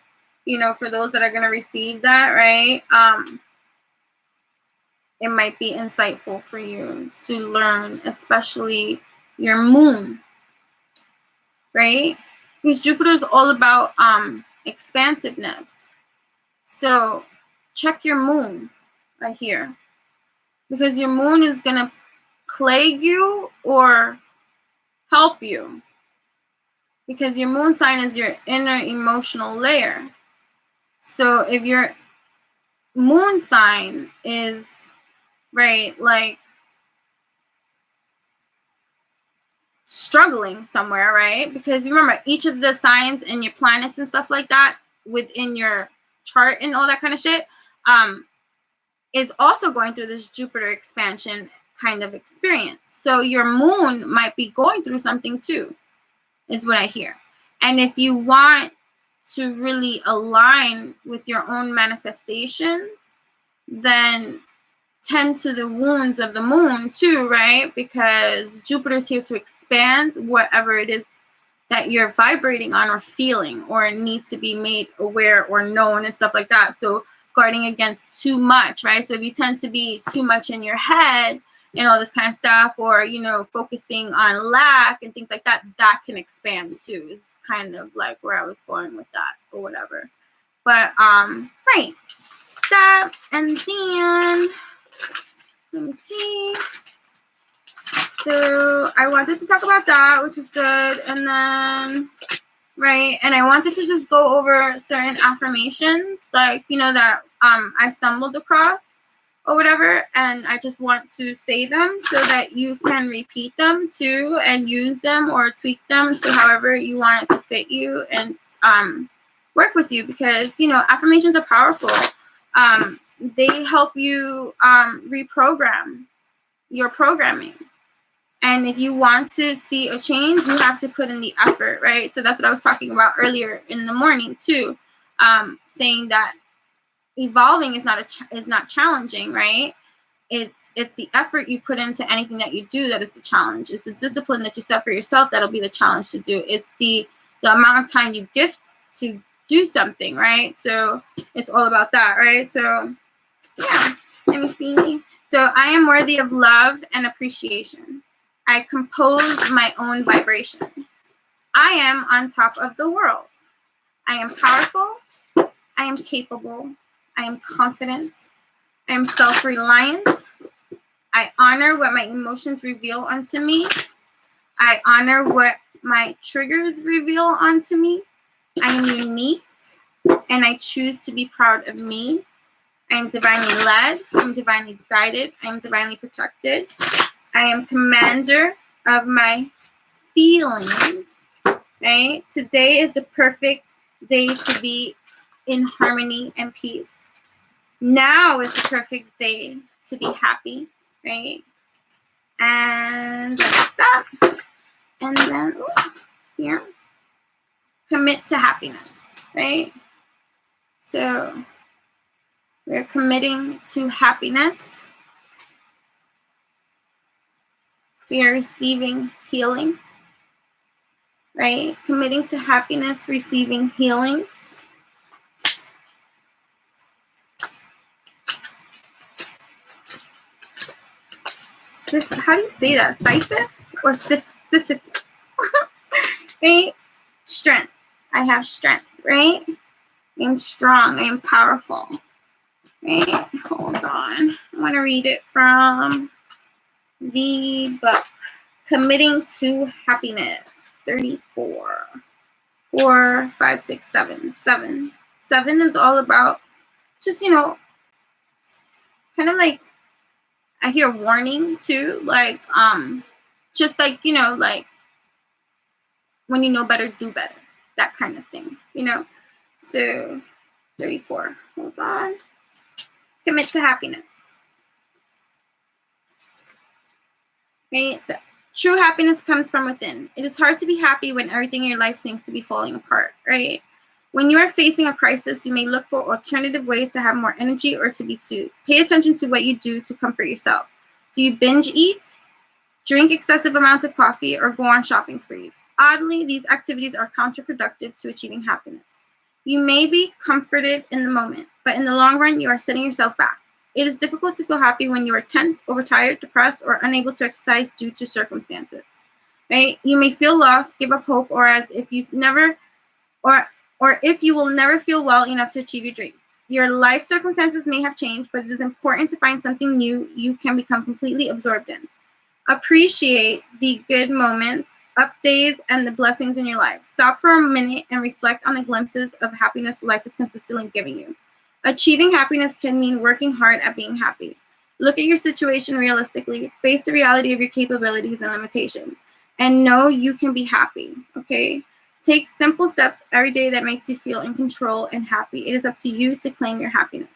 [SPEAKER 1] for those that are going to receive that, right, it might be insightful for you to learn, especially your moon, right? Because Jupiter is all about expansiveness. So check your moon right here, because your moon is going to plague you or help you, because your moon sign is your inner emotional layer. So if your moon sign is, right, like struggling somewhere, right? Because remember, each of the signs and your planets and stuff like that within your chart and all that kind of shit is also going through this Jupiter expansion kind of experience. So your moon might be going through something too, is what I hear. And if you want to really align with your own manifestation, then tend to the wounds of the moon too, right? Because Jupiter's here to expand whatever it is that you're vibrating on or feeling or need to be made aware or known and stuff like that. So guarding against too much, right? So if you tend to be too much in your head and all this kind of stuff, or, focusing on lack and things like that, that can expand too. Is kind of like where I was going with that or whatever. But, right. That, and then, let me see. So I wanted to talk about that, which is good. And then, right, and I wanted to just go over certain affirmations, like, that I stumbled across or whatever, and I just want to say them so that you can repeat them too and use them or tweak them to however you want it to fit you and work with you, because affirmations are powerful. They help you reprogram your programming. And if you want to see a change, you have to put in the effort, right? So that's what I was talking about earlier in the morning too, saying that evolving is not challenging, right? It's the effort you put into anything that you do that is the challenge. It's the discipline that you set for yourself that'll be the challenge to do. It's the amount of time you gift to do something, right? So it's all about that, right? So yeah, let me see. So I am worthy of love and appreciation. I compose my own vibration. I am on top of the world. I am powerful. I am capable. I am confident. I am self-reliant. I honor what my emotions reveal unto me. I honor what my triggers reveal unto me. I am unique, and I choose to be proud of me. I am divinely led. I am divinely guided. I am divinely protected. I am commander of my feelings, right? Today is the perfect day to be in harmony and peace. Now is the perfect day to be happy, right? And like that. And then here, commit to happiness, right? So we're committing to happiness. We are receiving healing, right? Committing to happiness, receiving healing. How do you say that? Sisyphus or Sisyphus? Right? Strength. I have strength, right? I am strong. I am powerful. Right? Hold on. I want to read it from the book. Committing to Happiness. 34. 4, 5, 6, 7. 7. 7 is all about just, kind of like, I hear warning too, like, just like, like, when you know better, do better, that kind of thing, So 34, hold on. Commit to happiness. right? True happiness comes from within. It is hard to be happy when everything in your life seems to be falling apart, right? When you are facing a crisis, you may look for alternative ways to have more energy or to be soothed. Pay attention to what you do to comfort yourself. Do you binge eat, drink excessive amounts of coffee, or go on shopping sprees? Oddly, these activities are counterproductive to achieving happiness. You may be comforted in the moment, but in the long run, you are setting yourself back. It is difficult to feel happy when you are tense, overtired, depressed, or unable to exercise due to circumstances. Right? You may feel lost, give up hope, or as if you've never, or if you will never feel well enough to achieve your dreams. Your life circumstances may have changed, but it is important to find something new you can become completely absorbed in. Appreciate the good moments, up days, and the blessings in your life. Stop for a minute and reflect on the glimpses of happiness life is consistently giving you. Achieving happiness can mean working hard at being happy. Look at your situation realistically, face the reality of your capabilities and limitations, and know you can be happy, okay? Take simple steps every day that makes you feel in control and happy. It is up to you to claim your happiness.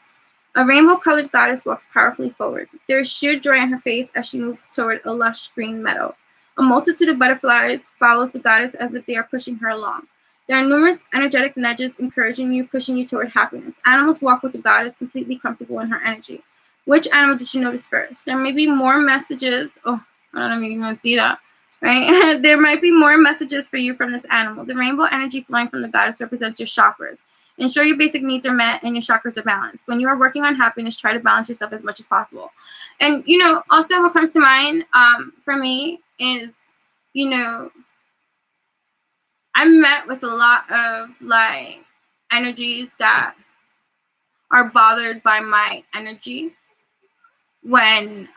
[SPEAKER 1] A rainbow-colored goddess walks powerfully forward. There is sheer joy on her face as she moves toward a lush green meadow. A multitude of butterflies follows the goddess as if they are pushing her along. There are numerous energetic nudges encouraging you, pushing you toward happiness. Animals walk with the goddess, completely comfortable in her energy. Which animal did you notice first? There may be more messages. Oh, I don't know if you can see that. Right? There might be more messages for you from this animal. The rainbow energy flowing from the goddess represents your chakras. Ensure your basic needs are met and your chakras are balanced. When you are working on happiness, try to balance yourself as much as possible. And, also what comes to mind for me is, I'm met with a lot of, energies that are bothered by my energy when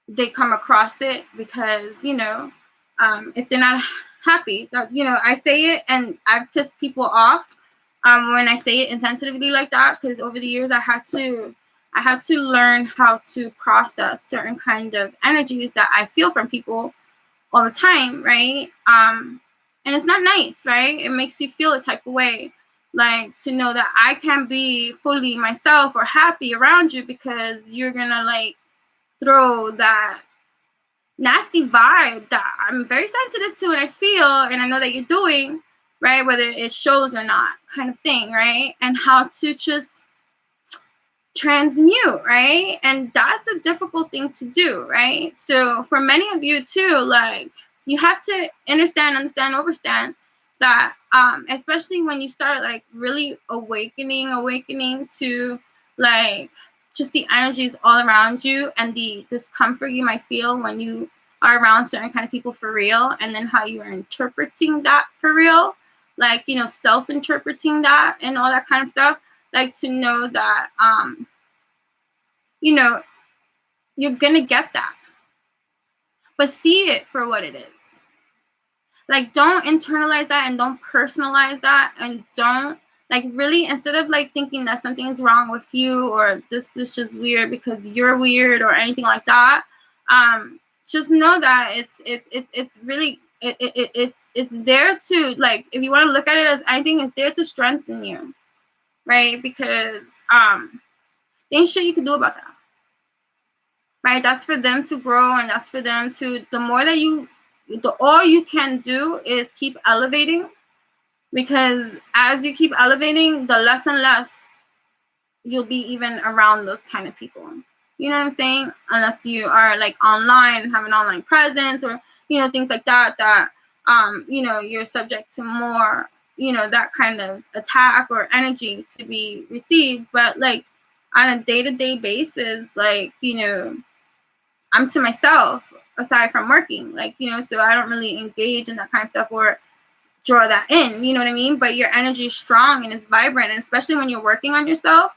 [SPEAKER 1] they come across it because, if they're not happy, that, I say it and I've pissed people off when I say it insensitively like that, because over the years I had to learn how to process certain kind of energies that I feel from people all the time, right? And it's not nice, right? It makes you feel a type of way, like to know that I can't be fully myself or happy around you because you're gonna throw that nasty vibe that I'm very sensitive to and I feel and I know that you're doing, right? Whether it shows or not, kind of thing, right? And how to just transmute, right? And that's a difficult thing to do, right? So for many of you too, you have to understand, overstand that especially when you start really awakening to just the energies all around you and the discomfort you might feel when you are around certain kind of people for real, and then how you are interpreting that for real, self-interpreting that and all that kind of stuff, to know that you're gonna get that, but see it for what it is. Don't internalize that and don't personalize that, and don't really, instead of thinking that something's wrong with you or this is just weird because you're weird or anything like that, just know that it's really it's there to, if you want to look at it as anything, it's there to strengthen you, right? Because there ain't shit you can do about that, right? That's for them to grow, and that's for them to, all you can do is keep elevating, because as you keep elevating, the less and less you'll be even around those kind of people. You know what I'm saying? Unless you are online, have an online presence, or things like that you're subject to more that kind of attack or energy to be received. But on a day-to-day basis, I'm to myself aside from working, so I don't really engage in that kind of stuff or draw that in, you know what I mean? But your energy is strong and it's vibrant, and especially when you're working on yourself,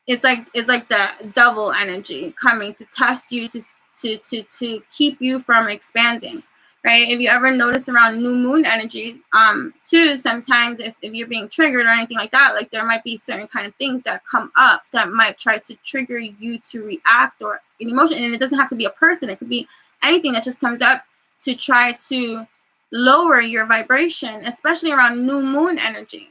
[SPEAKER 1] it's like the double energy coming to test you, to keep you from expanding, right? If you ever notice around new moon energy, too, sometimes if you're being triggered or anything like that, there might be certain kind of things that come up that might try to trigger you to react or an emotion, and it doesn't have to be a person. It could be anything that just comes up to try to lower your vibration, especially around new moon energies,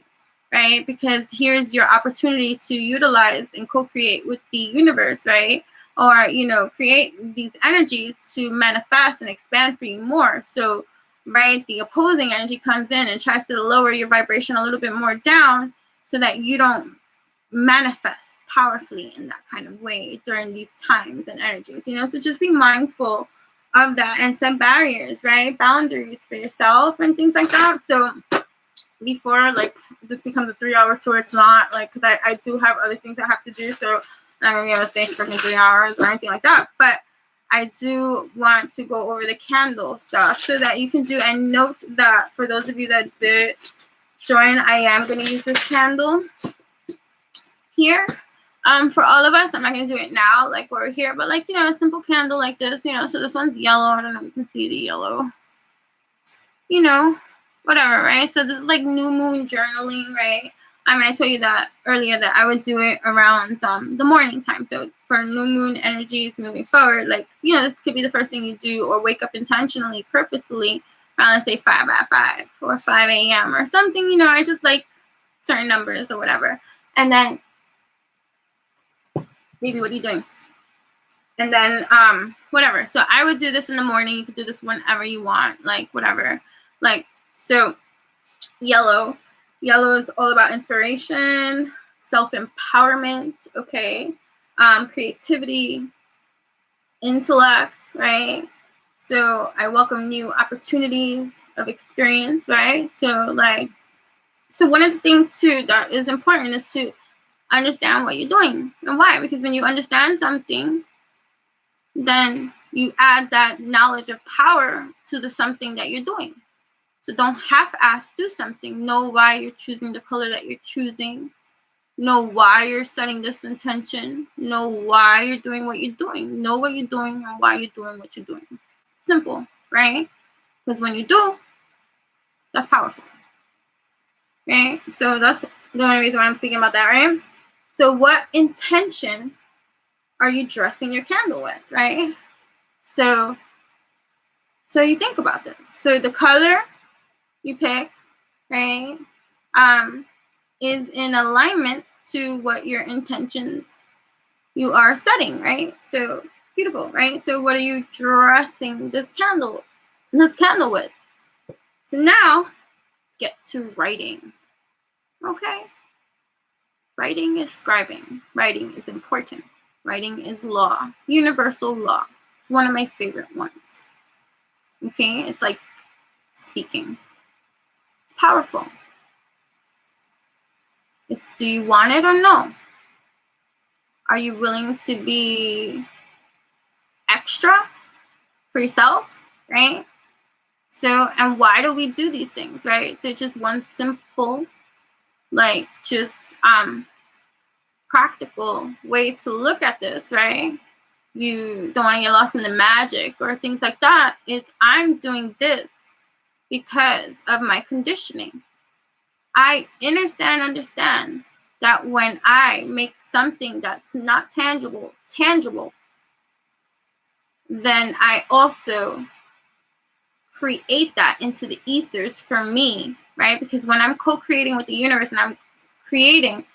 [SPEAKER 1] right? Because here's your opportunity to utilize and co-create with the universe, right? or, create these energies to manifest and expand for you more. So, right, the opposing energy comes in and tries to lower your vibration a little bit more down so that you don't manifest powerfully in that kind of way during these times and energies. So just be mindful of that and set barriers, right? Boundaries for yourself and things like that. So before this becomes a 3-hour tour, it's not because I do have other things I have to do, so I'm not gonna be able to stay for 3 hours or anything like that. But I do want to go over the candle stuff so that you can do, and note that for those of you that did join, I am going to use this candle here. For all of us, I'm not going to do it now, over here, but a simple candle like this, so this one's yellow. I don't know if you can see the yellow, whatever, right? So this is new moon journaling, right? I told you that earlier that I would do it around the morning time. So for new moon energies moving forward, this could be the first thing you do, or wake up intentionally, purposefully, around, let's say 5 at 5 or 5 a.m. or something. I just like certain numbers or whatever. And then, baby, what are you doing? And then, whatever. So I would do this in the morning. You could do this whenever you want, whatever. So yellow is all about inspiration, self-empowerment, okay, creativity, intellect, right? So I welcome new opportunities of experience, right? So one of the things too that is important is to understand what you're doing and why. Because when you understand something, then you add that knowledge of power to the something that you're doing. So don't half-ass do something. Know why you're choosing the color that you're choosing. Know why you're setting this intention. Know why you're doing what you're doing. Know what you're doing and why you're doing what you're doing. Simple, right? Because when you do, that's powerful. Right? So that's the only reason why I'm speaking about that, right? So what intention are you dressing your candle with, right? So you think about this. So the color you pick, right, is in alignment to what your intentions you are setting, right? So beautiful, right? So what are you dressing this candle with? So now get to writing. Okay. Writing is scribing. Writing is important. Writing is law, universal law. It's one of my favorite ones. Okay, it's like speaking. It's powerful. It's, do you want it or no? Are you willing to be extra for yourself, right? So, and why do we do these things, right? So just one simple, just practical way to look at this, right? You don't want to get lost in the magic or things like that. It's, I'm doing this because of my conditioning. I understand that when I make something that's not tangible, then I also create that into the ethers for me, right? Because when I'm co-creating with the universe and I'm creating,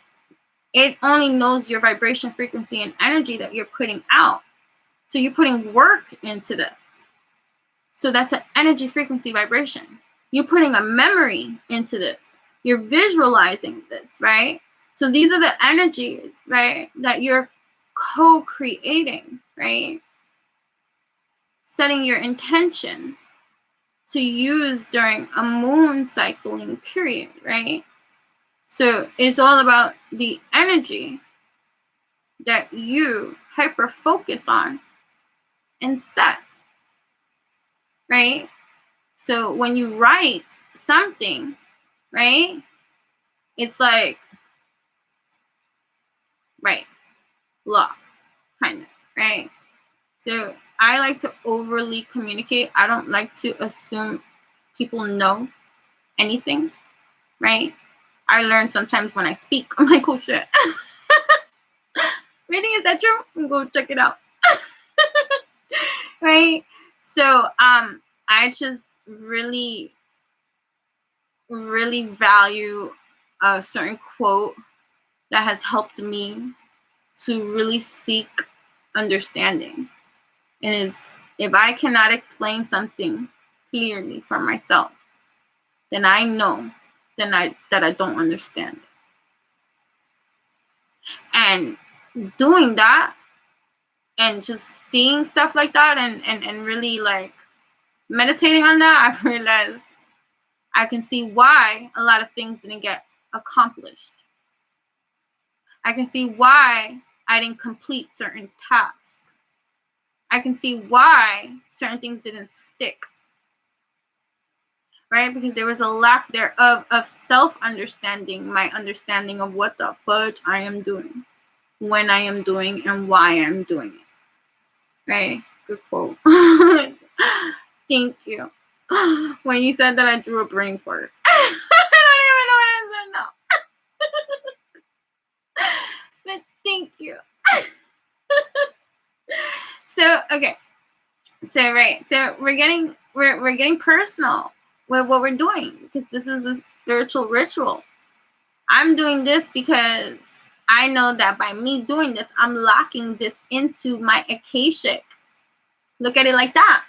[SPEAKER 1] it only knows your vibration, frequency, and energy that you're putting out. So you're putting work into this. So that's an energy, frequency, vibration. You're putting a memory into this. You're visualizing this, right? So these are the energies, right, that you're co-creating, right? Setting your intention to use during a moon cycling period, right? So it's all about the energy that you hyper focus on and set, right? So when you write something, right, it's like, right, law, kind of, right? So I like to overly communicate. I don't like to assume people know anything, right? I learn sometimes when I speak. I'm like, oh shit. Really, is that true? I'm gonna go check it out. Right? So I just really, really value a certain quote that has helped me to really seek understanding. And is if I cannot explain something clearly for myself, then I know that I don't understand. And doing that and just seeing stuff like that and really like meditating on that, I've realized I can see why a lot of things didn't get accomplished. I can see why I didn't complete certain tasks. I can see why certain things didn't stick. Right? Because there was a lack thereof of self-understanding, my understanding of what the fudge I am doing, when I am doing, and why I'm doing it. Right? Good quote. Thank you. When you said that, I drew a brain fart. I don't even know what I said now. But thank you. So okay. So right. So we're getting personal with what we're doing, because this is a spiritual ritual. I'm doing this because I know that by me doing this, I'm locking this into my Akashic. Look at it like that.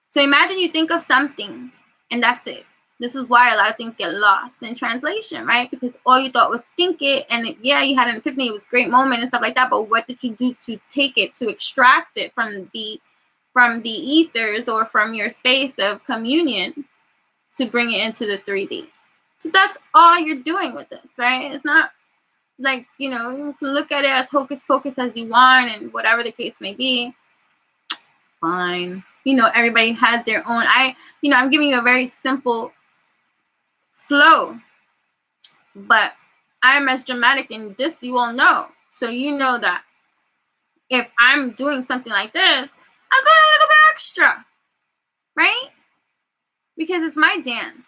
[SPEAKER 1] So imagine you think of something and that's it. This is why a lot of things get lost in translation, right? Because all you thought was think it, and you had an epiphany, it was a great moment and stuff like that, but what did you do to take it, to extract it from the ethers or from your space of communion to bring it into the 3D? So that's all you're doing with this, right? It's not like, you can look at it as hocus pocus as you want and whatever the case may be. Fine. Everybody has their own. I'm giving you a very simple flow, but I'm as dramatic in this, you all know. So you know that if I'm doing something like this, I'm doing a little bit extra, right? Because it's my dance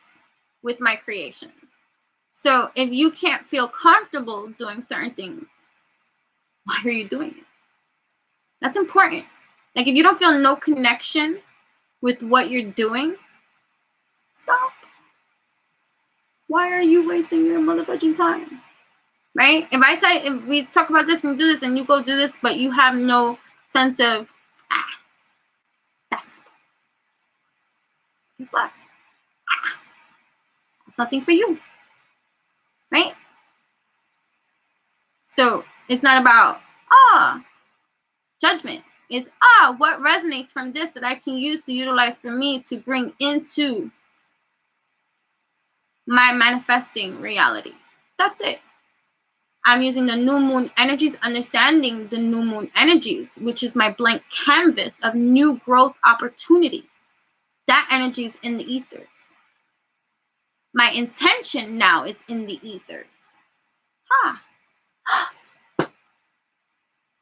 [SPEAKER 1] with my creations. So if you can't feel comfortable doing certain things, why are you doing it? That's important. Like, if you don't feel no connection with what you're doing, stop. Why are you wasting your motherfucking time? Right? If we talk about this and do this and you go do this, but you have no sense of, that's what? It's nothing for you. Right? So it's not about, judgment. It's, what resonates from this that I can use to utilize for me to bring into my manifesting reality. That's it. I'm using the new moon energies, understanding the new moon energies, which is my blank canvas of new growth opportunity. That energy is in the ethers. My intention now is in the ethers.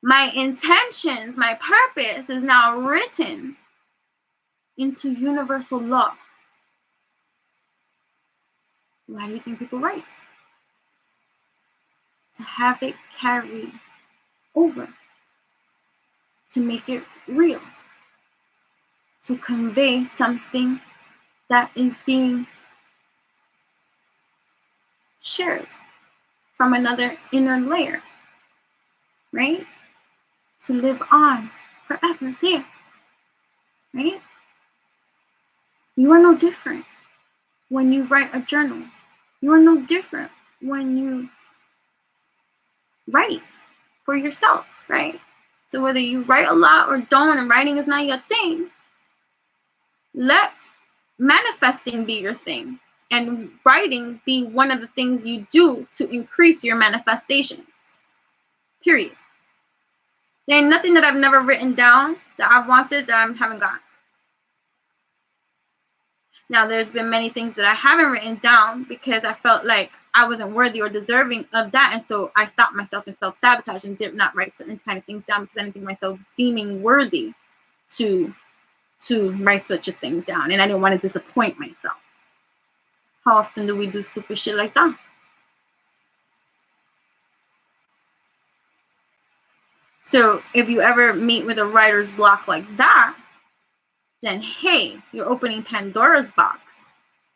[SPEAKER 1] My intentions, my purpose is now written into universal law. Why do you think people write? To have it carry over, to make it real, to convey something that is being shared from another inner layer, right? To live on forever there, right? You are no different when you write a journal. You are no different when you write for yourself, right? So whether you write a lot or don't, and writing is not your thing, let manifesting be your thing, and writing be one of the things you do to increase your manifestation. Period. There ain't nothing that I've never written down that I've wanted that I haven't gotten. Now, there's been many things that I haven't written down because I felt like I wasn't worthy or deserving of that. And so I stopped myself in self-sabotage and did not write certain kind of things down because I didn't think myself deeming worthy to write such a thing down. And I didn't want to disappoint myself. How often do we do stupid shit like that? So if you ever meet with a writer's block like that, then hey, you're opening Pandora's box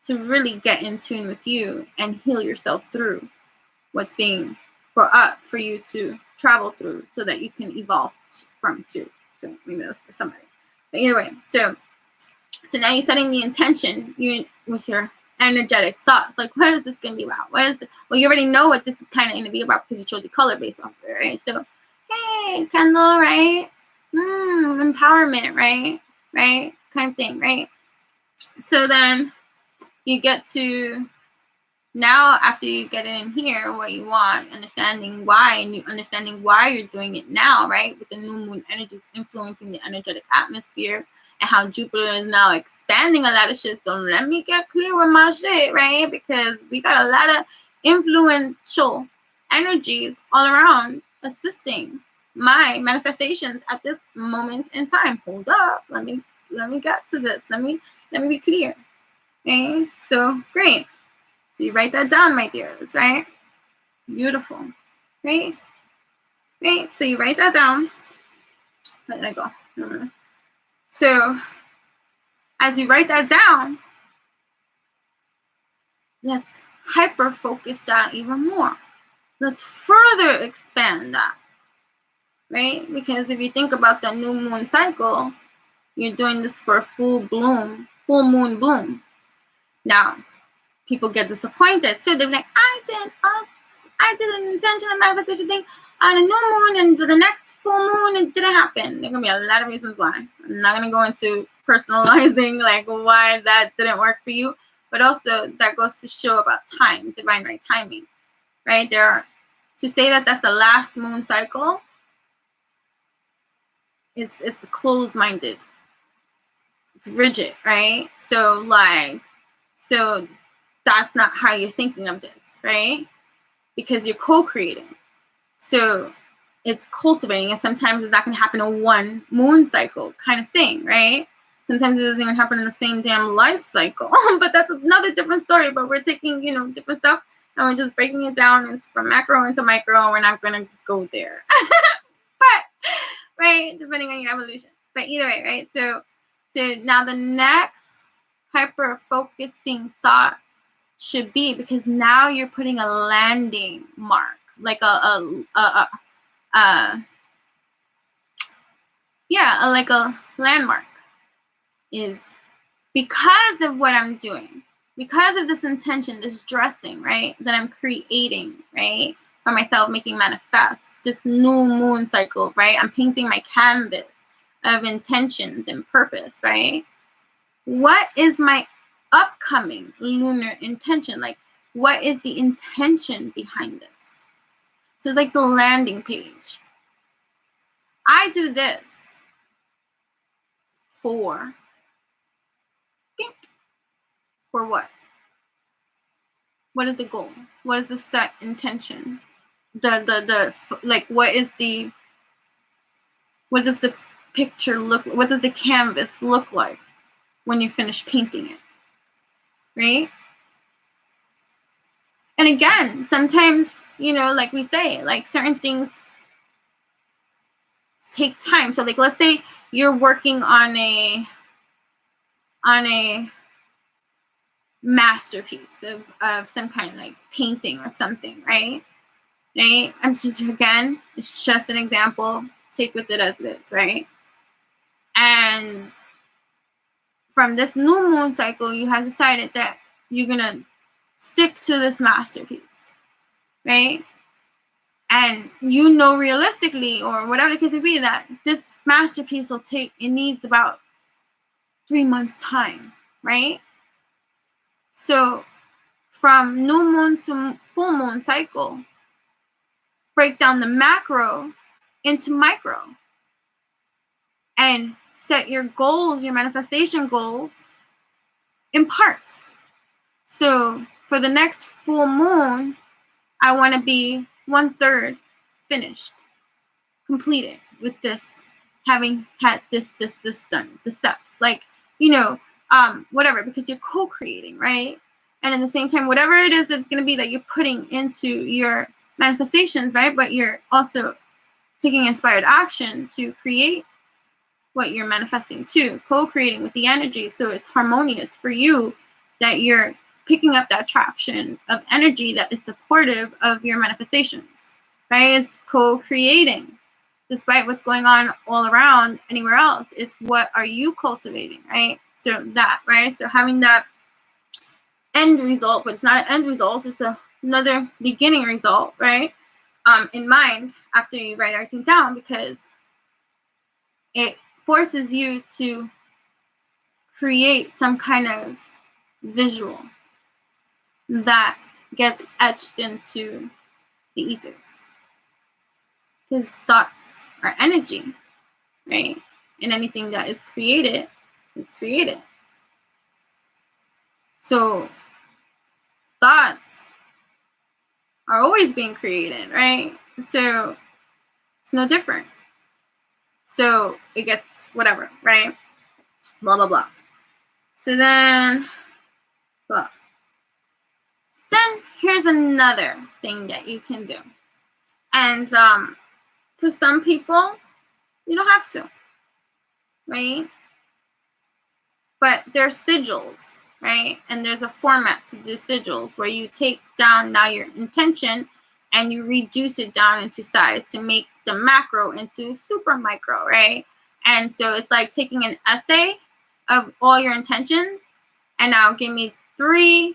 [SPEAKER 1] to really get in tune with you and heal yourself through what's being or up for you to travel through so that you can evolve from to. So maybe that's for somebody. But either way, so now you're setting the intention with your energetic thoughts. Like, what is this going to be about? Well, you already know what this is kind of going to be about because you chose the color based off of it, right? So, hey, Kendall, right? Empowerment, right? Right? Kind of thing, right? So then you get to, now after you get it in here, what you want, understanding why, and you understanding why you're doing it now, right? With the new moon energies influencing the energetic atmosphere, and how Jupiter is now expanding a lot of shit. So let me get clear with my shit, right? Because we got a lot of influential energies all around assisting my manifestations at this moment in time. Hold up, let me get to this. Let me be clear. Okay, so great. So you write that down, my dears, right? Beautiful. Right? Right? So you write that down. Where did I go? So as you write that down, let's hyper focus that even more. Let's further expand that. Right? Because if you think about the new moon cycle, you're doing this for a full moon bloom. Now, people get disappointed too. They're like, I did an intentional manifestation thing on a new moon, and the next full moon it didn't happen. There are gonna be a lot of reasons why. I'm not gonna go into personalizing like why that didn't work for you, but also that goes to show about time, divine right timing, right? To say that that's the last moon cycle, it's closed-minded, it's rigid, right? So that's not how you're thinking of this, right? Because you're co-creating. So it's cultivating, and sometimes it's not going to happen in one moon cycle kind of thing, right? Sometimes it doesn't even happen in the same damn life cycle. But that's another different story. But we're taking, different stuff, and we're just breaking it down into from macro into micro, and we're not going to go there. But, right, depending on your evolution. But either way, right? So now the next hyper-focusing thought should be, because now you're putting a landing mark, like like a landmark, is because of what I'm doing, because of this intention, this dressing, right, that I'm creating, right, for myself, making manifest this new moon cycle, right? I'm painting my canvas of intentions and purpose, right? What is my upcoming lunar intention? Like, what is the intention behind this? So it's like the landing page. I do this for what? What is the goal? What is the set intention? Like, what does the picture look? What does the canvas look like when you finish painting it? Right? And again, sometimes, like we say, like certain things take time. So like, let's say you're working on a masterpiece of some kind, like painting or something, right? It's just an example. Take with it as it is, right? And from this new moon cycle, you have decided that you're gonna stick to this masterpiece, right? And realistically, or whatever the case may be, that this masterpiece it needs about 3 months time, right? So from new moon to full moon cycle, break down the macro into micro and set your goals, your manifestation goals, in parts. So for the next full moon, I want to be 1/3 finished, completed with this, having had this done, the steps, like, whatever, because you're co-creating, right? And at the same time, whatever it is that's going to be that you're putting into your manifestations, right? But you're also taking inspired action to create what you're manifesting to, co-creating with the energy, so it's harmonious for you, that you're picking up that traction of energy that is supportive of your manifestations, right? It's co-creating. Despite what's going on all around anywhere else, it's what are you cultivating, right? So that, right? So having that end result, but it's not an end result, it's another beginning result, right? In mind after you write everything down, because it forces you to create some kind of visual that gets etched into the ethers. Because thoughts are energy, right? And anything that is created is created. So thoughts are always being created, right? So it's no different. So it gets whatever, right? Blah, blah, blah. So then, blah. Then here's another thing that you can do. And for some people, you don't have to, right? But there's sigils, right? And there's a format to do sigils where you take down now your intention and you reduce it down into size to make the macro into super micro, right? And so it's like taking an essay of all your intentions and now give me 3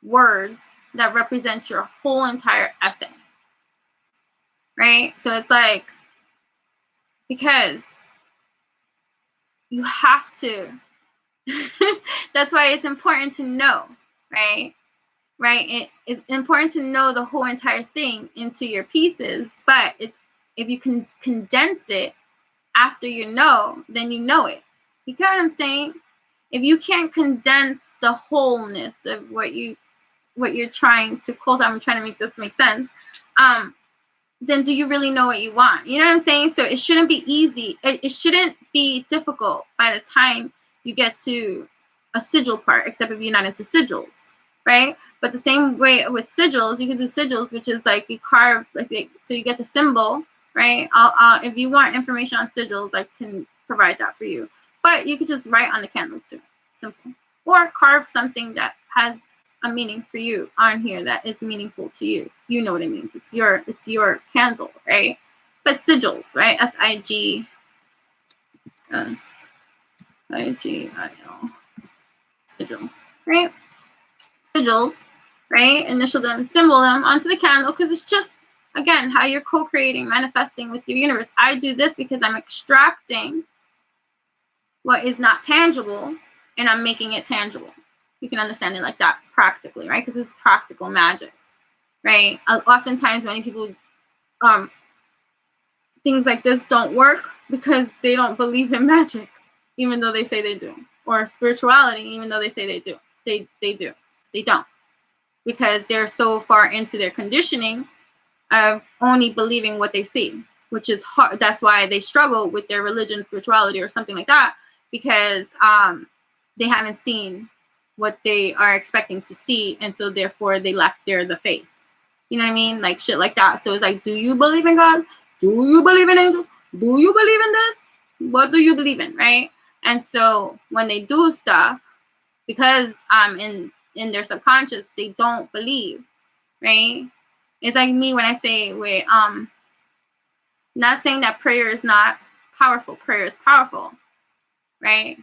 [SPEAKER 1] words that represent your whole entire essay, right? So it's like, because you have to. That's why it's important to know, right? It's important to know the whole entire thing into your pieces, but it's if you can condense it after you know, then you know it. You get what I'm saying? If you can't condense the wholeness of what you're trying to cultivate, I'm trying to make this make sense. Then do you really know what you want? You know what I'm saying? So it shouldn't be easy. It shouldn't be difficult by the time you get to a sigil part, except if you're not into sigils, right? But the same way with sigils, you can do sigils, which is like you carve, so you get the symbol, right? I'll if you want information on sigils, I can provide that for you. But you could just write on the candle too, simple, or carve something that has a meaning for you on here that is meaningful to you. You know what it means. It's your candle, right? But sigils, right? SIGIL. Sigil, right? Sigils, right? Initial them, symbol them onto the candle, because it's just, again, how you're co-creating, manifesting with your universe. I do this because I'm extracting what is not tangible and I'm making it tangible. You can understand it like that practically, right? Because it's practical magic, right? Oftentimes, many people, things like this don't work because they don't believe in magic, even though they say they do, or spirituality, even though they say they do. They do. They don't, because they're so far into their conditioning of only believing what they see, which is hard. That's why they struggle with their religion, spirituality, or something like that, because they haven't seen what they are expecting to see, and so therefore they lack the faith. You know what I mean? Like shit like that. So it's like, do you believe in God? Do you believe in angels? Do you believe in this? What do you believe in, right? And so when they do stuff, because in their subconscious, they don't believe, right? It's like me when I say, wait, not saying that prayer is not powerful. Prayer is powerful, right?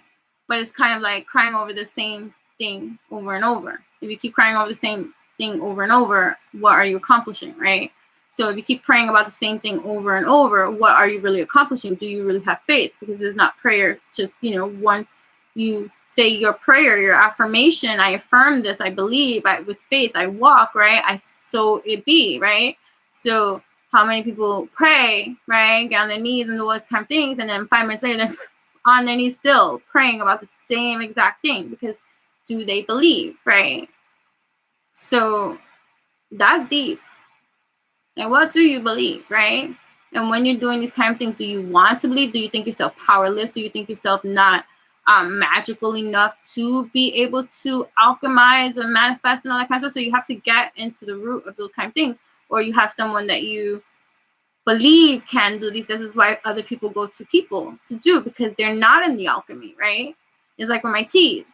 [SPEAKER 1] But it's kind of like crying over the same thing over and over. If you keep crying over the same thing over and over, what are you accomplishing, right? So if you keep praying about the same thing over and over, what are you really accomplishing? Do you really have faith? Because it's not prayer just, once you say your prayer, your affirmation, I affirm this, I believe, with faith, I walk, right? So it be, right? So how many people pray, right? Get on their knees and do all these kind of things, and then 5 minutes later, they're on their knees still praying about the same exact thing, because do they believe, right? So that's deep. And what do you believe, right? And when you're doing these kind of things, do you want to believe? Do you think yourself powerless? Do you think yourself not magical enough to be able to alchemize and manifest and all that kind of stuff? So you have to get into the root of those kind of things. Or you have someone that you believe can do these. This is why other people go to people to do, because they're not in the alchemy, right? It's like with my teas,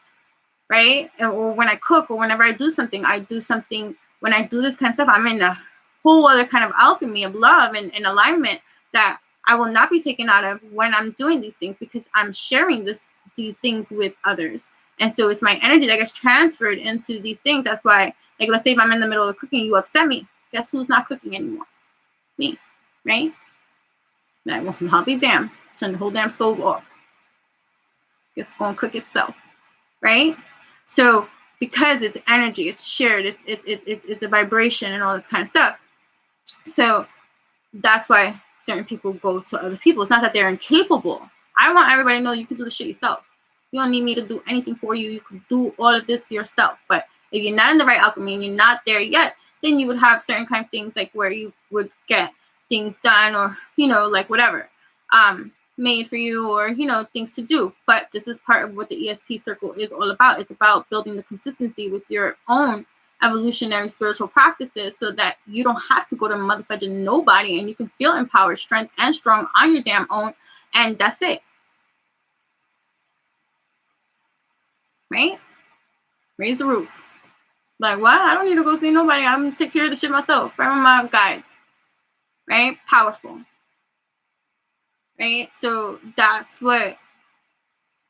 [SPEAKER 1] right? Or when I cook, or whenever I do something, when I do this kind of stuff, I'm in a whole other kind of alchemy of love and alignment that I will not be taken out of when I'm doing these things, because I'm sharing these things with others. And so it's my energy that gets transferred into these things. That's why, like, let's say if I'm in the middle of cooking, you upset me. Guess who's not cooking anymore? Me, right? I'll be damned. Turn the whole damn stove off. It's gonna cook itself, right? So because it's energy, it's shared, it's a vibration and all this kind of stuff. So that's why certain people go to other people. It's not that they're incapable. I want everybody to know you can do the shit yourself. You don't need me to do anything for you. You can do all of this yourself. But if you're not in the right alchemy and you're not there yet, then you would have certain kind of things like where you would get things done, or, you know, like whatever, made for you, or, you know, things to do. But this is part of what the ESP circle is all about. It's about building the consistency with your own evolutionary spiritual practices, so that you don't have to go to motherfucking nobody, and you can feel empowered, strength, and strong on your damn own. And that's it. Right? Raise the roof. Like, what? I don't need to go see nobody. I'm gonna take care of the shit myself. Right with my guides. Right? Powerful. Right? So that's what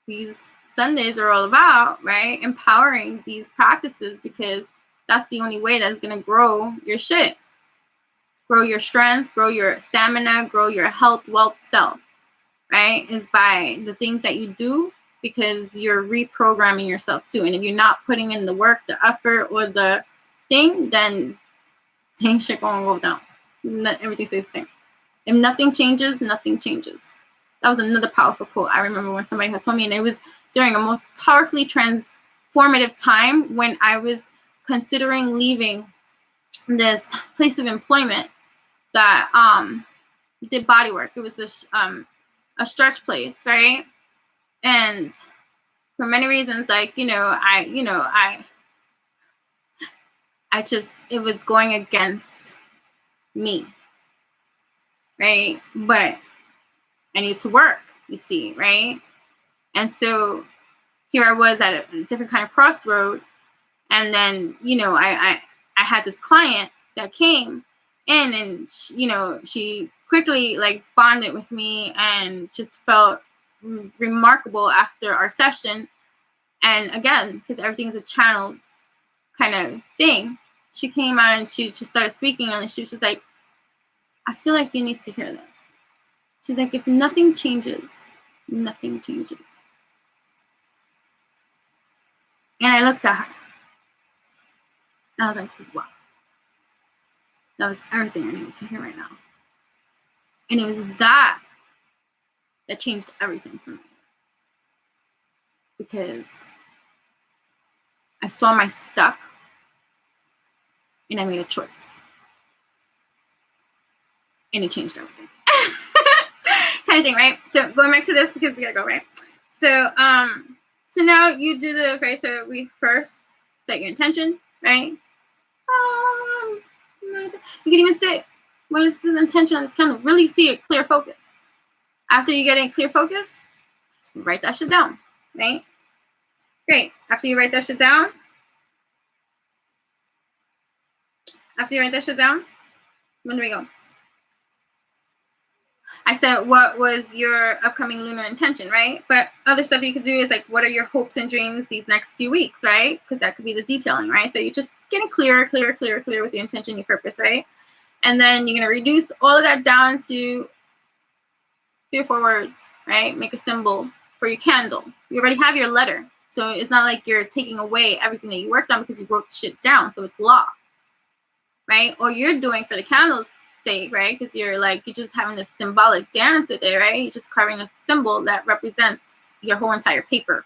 [SPEAKER 1] these Sundays are all about, right? Empowering these practices, because that's the only way that's gonna grow your shit. Grow your strength, grow your stamina, grow your health, wealth, stealth, right? Is by the things that you do, because you're reprogramming yourself too. And if you're not putting in the work, the effort, or the thing, then things shit gonna go down. Everything stays the same. If nothing changes, nothing changes. That was another powerful quote I remember when somebody had told me, and it was during a most powerfully transformative time when I was considering leaving this place of employment that did body work. It was a stretch place, right? And for many reasons, like, I just, it was going against me, right? But I need to work, you see, right? And so here I was at a different kind of crossroad. And then, I had this client that came in, and she quickly like bonded with me and just felt remarkable after our session. And again, because everything's a channeled kind of thing, she came out and she just started speaking, and she was just like, I feel like you need to hear this. She's like, if nothing changes, nothing changes. And I looked at her. And I was like, wow. That was everything I needed to hear right now. And it was that changed everything for me. Because I saw my stuck, and I made a choice. And it changed everything. Kind of thing, right? So going back to this, because we gotta go, right? So now you do the, okay, so we first set your intention, right? You can even sit when it's the intention on this candle. Really see a clear focus. After you get in clear focus, write that shit down, right? Great. After you write that shit down, when do we go? I said, what was your upcoming lunar intention, right? But other stuff you could do is like, what are your hopes and dreams these next few weeks, right? Because that could be the detailing, right? So you're just getting clearer with your intention, your purpose, right? And then you're going to reduce all of that down to 3 or 4 words, right? Make a symbol for your candle. You already have your letter. So it's not like you're taking away everything that you worked on because you wrote the shit down. So it's law, right? Or you're doing for the candle's sake, right? Because you're just having this symbolic dance today, right? You're just carving a symbol that represents your whole entire paper,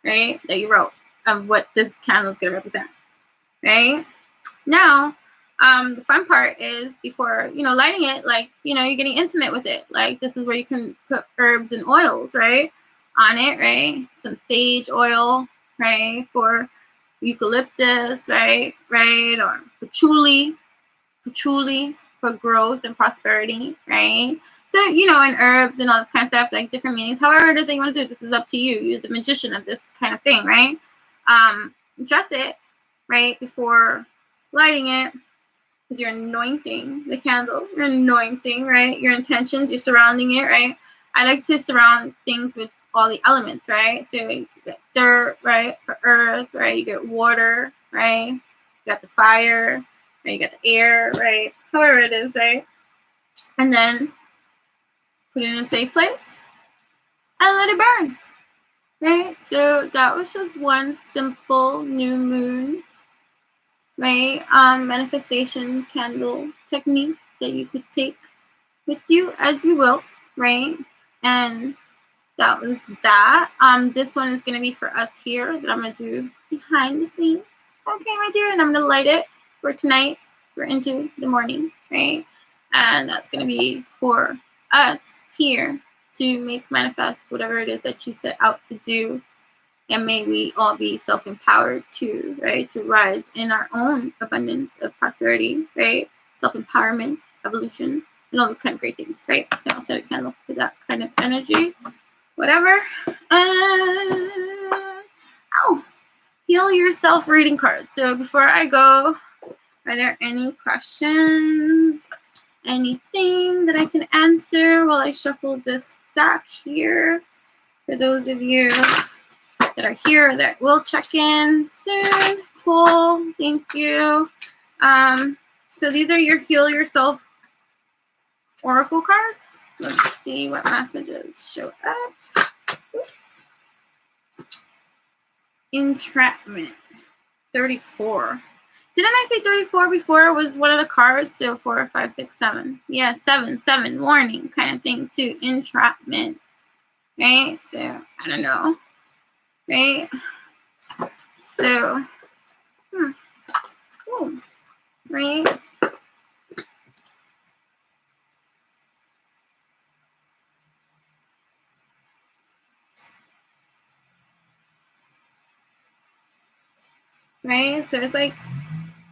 [SPEAKER 1] right? That you wrote of what this candle is going to represent, right? Now, the fun part is before, lighting it, you're getting intimate with it. Like, this is where you can put herbs and oils, right? On it, right? Some sage oil, right? For eucalyptus, right? Or patchouli for growth and prosperity, right? So, and herbs and all this kind of stuff, like different meanings. However it is that you want to do, this is up to you. You're the magician of this kind of thing, right? Dress it, right, before lighting it. because you're anointing the candle. You're anointing, right? Your intentions, you're surrounding it, right? I like to surround things with all the elements, right? So you get dirt, right? For earth, right? You get water, right? You got the fire, right? You got the air, right? However it is, right? And then put it in a safe place and let it burn, right? So that was just one simple new moon, right? Manifestation candle technique that you could take with you as you will, right? And that was that. This one is gonna be for us here that I'm gonna do behind the scenes. Okay, my dear, and I'm gonna light it for tonight. We're into the morning, right? And that's gonna be for us here to make manifest whatever it is that you set out to do. And may we all be self-empowered too, right? To rise in our own abundance of prosperity, right? Self-empowerment, evolution, and all those kind of great things, right? So I'll set a candle for that kind of energy. Whatever. Oh, heal yourself reading cards. So before I go, are there any questions? Anything that I can answer while I shuffle this deck here? For those of you that are here that will check in soon. Cool. Thank you. So these are your Heal Yourself Oracle cards. Let's see what messages show up. Oops. Entrapment. 34. Didn't I say 34 before was one of the cards? So 4, 5, 6, 7. Yeah, 7. Warning kind of thing too. Entrapment. Right? So I don't know. Right? So cool. Right? Right? So it's like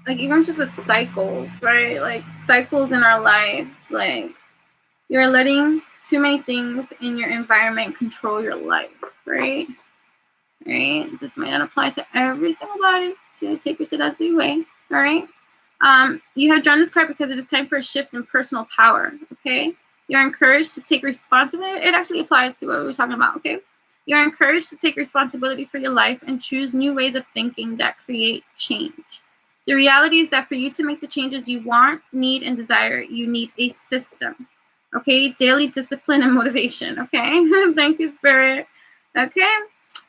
[SPEAKER 1] even just with cycles, right? Like cycles in our lives, like you're letting too many things in your environment control your life, right? Right? This might not apply to every single body, so take with it as you weigh, all right? You have drawn this card because it is time for a shift in personal power, okay? You're encouraged to take responsibility. It actually applies to what we were talking about, okay? You're encouraged to take responsibility for your life and choose new ways of thinking that create change. The reality is that for you to make the changes you want, need, and desire, you need a system, okay? Daily discipline and motivation, okay? Thank you, Spirit, okay?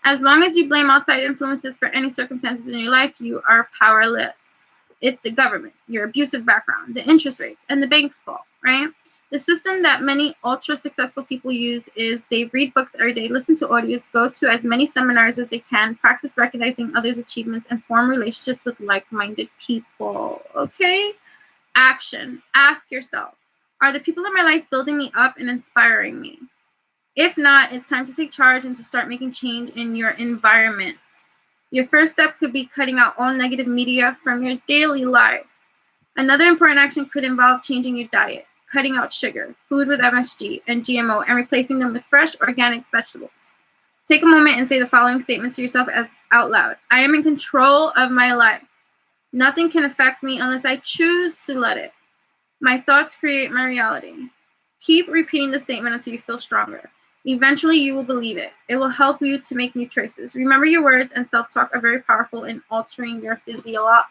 [SPEAKER 1] As long as you blame outside influences for any circumstances in your life, you are powerless. It's the government, your abusive background, the interest rates, and the bank's fault, right? The system that many ultra successful people use is they read books every day, listen to audios, go to as many seminars as they can, practice recognizing others' achievements, and form relationships with like-minded people, okay? Action. Ask yourself, are the people in my life building me up and inspiring me? If not, it's time to take charge and to start making change in your environment. Your first step could be cutting out all negative media from your daily life. Another important action could involve changing your diet, cutting out sugar, food with MSG and GMO, and replacing them with fresh, organic vegetables. Take a moment and say the following statement to yourself as out loud. I am in control of my life. Nothing can affect me unless I choose to let it. My thoughts create my reality. Keep repeating the statement until you feel stronger. Eventually, you will believe it. It will help you to make new choices. Remember, your words and self-talk are very powerful in altering your physiology.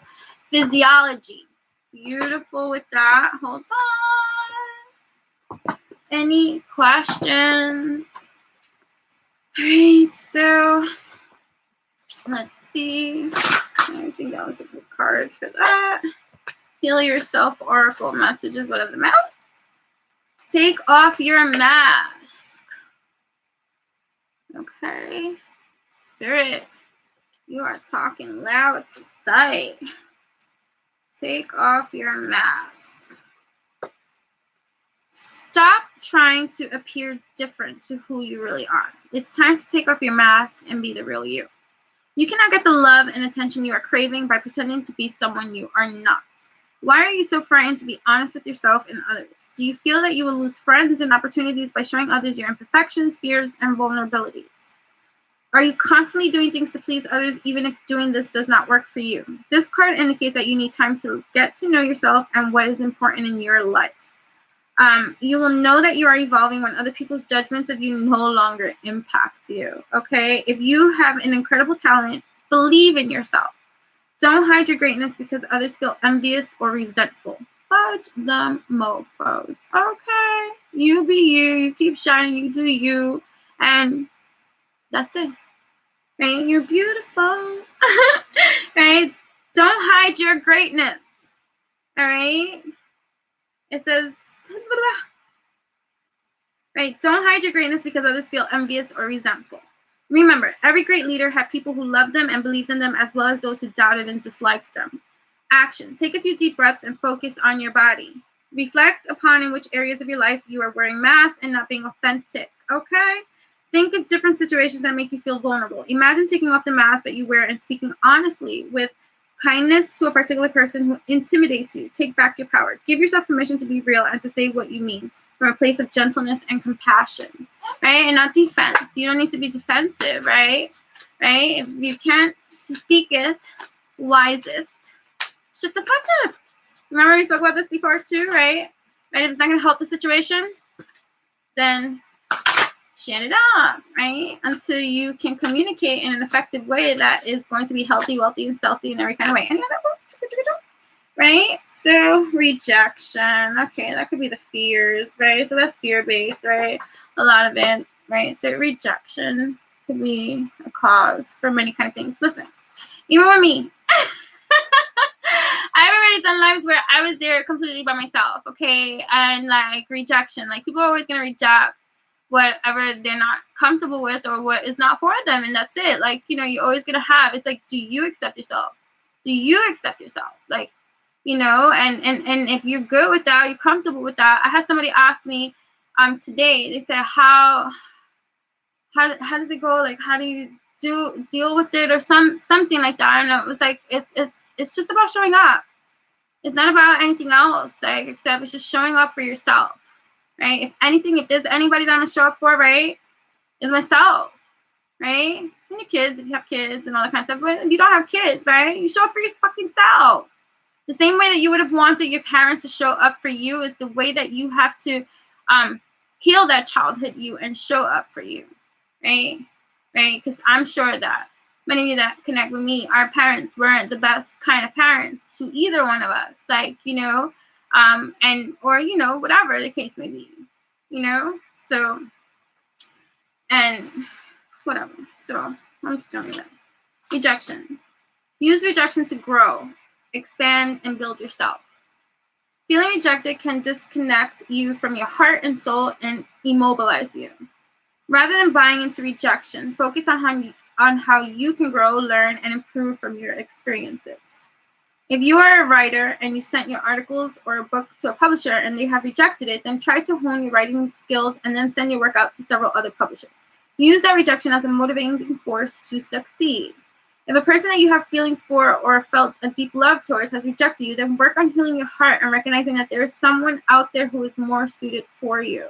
[SPEAKER 1] Beautiful with that. Hold on. Any questions? All right, so let's see. I think that was a good card for that. Heal Yourself Oracle messages, whatever the mouth. Take off your mask. Okay. Spirit, you are talking loud tonight. Take off your mask. Stop trying to appear different to who you really are. It's time to take off your mask and be the real you. You cannot get the love and attention you are craving by pretending to be someone you are not. Why are you so frightened to be honest with yourself and others? Do you feel that you will lose friends and opportunities by showing others your imperfections, fears, and vulnerabilities? Are you constantly doing things to please others, even if doing this does not work for you? This card indicates that you need time to get to know yourself and what is important in your life. You will know that you are evolving when other people's judgments of you no longer impact you, okay? If you have an incredible talent, believe in yourself. Don't hide your greatness because others feel envious or resentful. Fudge them mofos, okay? You be you, you keep shining, you do you, and that's it, right? You're beautiful, right? Don't hide your greatness, all right? It says, right? Don't hide your greatness because others feel envious or resentful. Remember, every great leader had people who loved them and believed in them, as well as those who doubted and disliked them. Action. Take a few deep breaths and focus on your body. Reflect upon in which areas of your life you are wearing masks and not being authentic, okay? Think of different situations that make you feel vulnerable. Imagine taking off the mask that you wear and speaking honestly with kindness to a particular person who intimidates you. Take back your power. Give yourself permission to be real and to say what you mean from a place of gentleness and compassion, right? And not defense. You don't need to be defensive, right? Right? If you can't speaketh wisest, shut the fuck up. Remember we spoke about this before too, right? Right? If it's not going to help the situation, then shut it up, right? Until you can communicate in an effective way that is going to be healthy, wealthy, and stealthy in every kind of way. Any other right? So rejection. Okay, that could be the fears, right? So that's fear-based, right? A lot of it, right? So rejection could be a cause for many kind of things. Listen, even with me, I've already done lives where I was there completely by myself, okay? And like rejection, like people are always gonna reject whatever they're not comfortable with or what is not for them, and that's it. Like, you know, you're always gonna have. It's like, do you accept yourself? Do you accept yourself? Like, you know, and if you're good with that, you're comfortable with that. I had somebody ask me today. They said, how does it go? Like, how do you deal with it or something like that? I don't know. It was like it's just about showing up. It's not about anything else, like, except it's just showing up for yourself, right? If anything, if there's anybody that I'm gonna show up for, right, is myself, right? And your kids, if you have kids and all that kind of stuff. But if you don't have kids, right, you show up for your fucking self. The same way that you would have wanted your parents to show up for you is the way that you have to heal that childhood you and show up for you, right? Right? Because I'm sure that many of you that connect with me, our parents weren't the best kind of parents to either one of us, like, you know, and or, you know, whatever the case may be, you know. So, and whatever. So I'm just telling you that. Rejection. Use rejection to grow, expand, and build yourself. Feeling rejected can disconnect you from your heart and soul and immobilize you. Rather than buying into rejection, focus on how you can grow, learn, and improve from your experiences. If you are a writer and you sent your articles or a book to a publisher and they have rejected it, then try to hone your writing skills and then send your work out to several other publishers. Use that rejection as a motivating force to succeed. If a person that you have feelings for or felt a deep love towards has rejected you, then work on healing your heart and recognizing that there is someone out there who is more suited for you.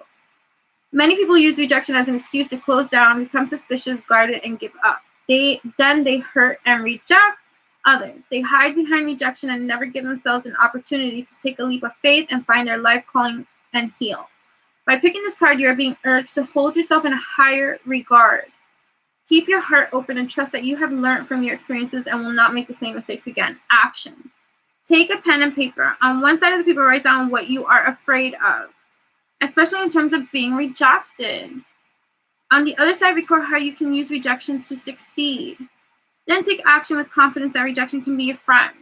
[SPEAKER 1] Many people use rejection as an excuse to close down, become suspicious, guarded, and give up. Then they hurt and reject others. They hide behind rejection and never give themselves an opportunity to take a leap of faith and find their life calling and heal. By picking this card, you are being urged to hold yourself in a higher regard. Keep your heart open and trust that you have learned from your experiences and will not make the same mistakes again. Action. Take a pen and paper. On one side of the paper, write down what you are afraid of, especially in terms of being rejected. On the other side, record how you can use rejection to succeed. Then take action with confidence that rejection can be your friend,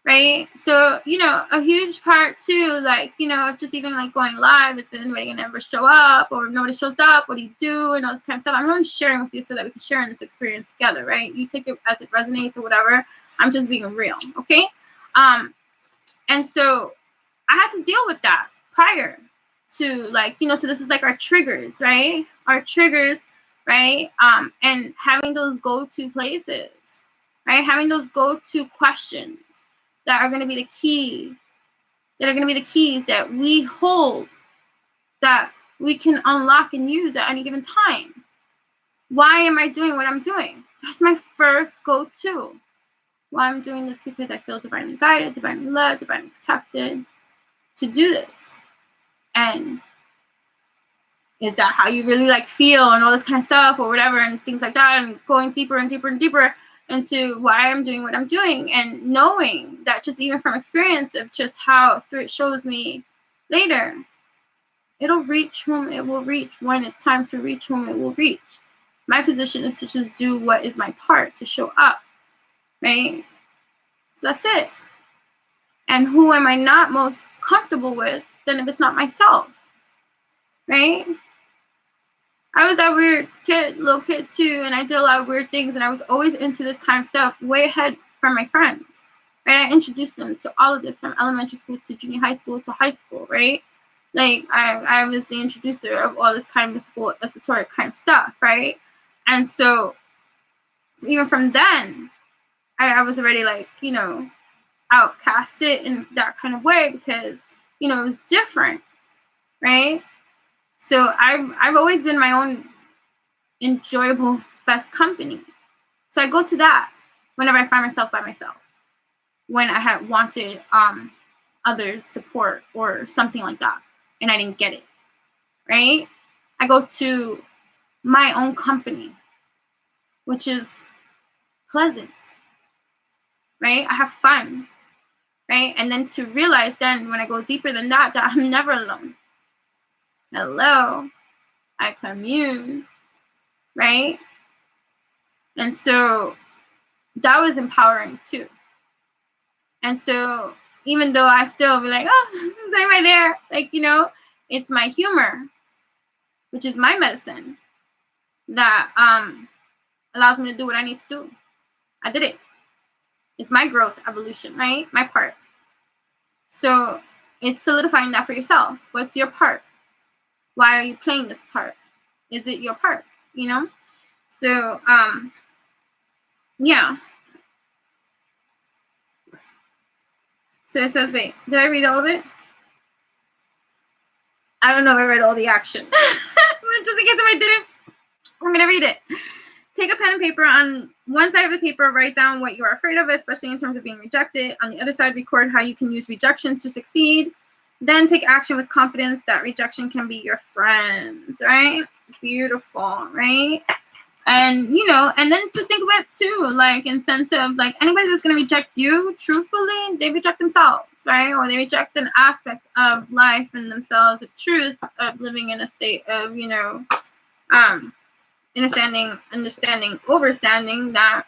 [SPEAKER 1] right? So, you know, a huge part too, like, you know, of just even like going live, is anybody gonna ever show up, or if nobody shows up, what do you do, and all this kind of stuff. I'm only sharing with you so that we can share in this experience together, right? You take it as it resonates or whatever. I'm just being real, okay? And so I had to deal with that prior to, like, you know, so this is like our triggers, right? Our triggers, right? And having those go-to places, right? Having those go-to questions that are going to be the key, that are going to be the keys that we hold, that we can unlock and use at any given time. Why am I doing what I'm doing? That's my first go-to. Well, I'm doing this because I feel divinely guided, divinely led, divinely protected to do this. And is that how you really like feel and all this kind of stuff or whatever and things like that, and going deeper and deeper and deeper into why I'm doing what I'm doing, and knowing that just even from experience of just how spirit shows me later, it'll reach whom it will reach when it's time to reach whom it will reach. My position is to just do what is my part, to show up, right? So that's it. And who am I not most comfortable with then if it's not myself, right? I was that weird kid, little kid too, and I did a lot of weird things, and I was always into this kind of stuff way ahead from my friends, right? I introduced them to all of this from elementary school to junior high school to high school, right? Like, I was the introducer of all this kind of mystical, esoteric kind of stuff, right? And so, even from then, I was already, like, you know, outcasted in that kind of way because, you know, it was different, right? So I've always been my own enjoyable best company. So I go to that whenever I find myself by myself, when I had wanted others' support or something like that, and I didn't get it, right? I go to my own company, which is pleasant, right? I have fun, right? And then to realize then when I go deeper than that, that I'm never alone. Hello, I commune, right? And so that was empowering too. And so even though I still be like, oh, it's like right there, like, you know, it's my humor, which is my medicine, that allows me to do what I need to do. I did it. It's my growth, evolution, right? My part. So it's solidifying that for yourself. What's your part? Why are you playing this part? Is it your part? You know? So yeah. So it says, wait, did I read all of it? I don't know if I read all the action. Just in case if I didn't, I'm gonna read it. Take a pen and paper. On one side of the paper, write down what you are afraid of, especially in terms of being rejected. On the other side, record how you can use rejection to succeed. Then take action with confidence that rejection can be your friends, right? Beautiful, right? And, you know, and then just think about it too, like in sense of like anybody that's going to reject you, truthfully, they reject themselves, right? Or they reject an aspect of life and themselves, of truth, of living in a state of, you know, understanding, overstanding that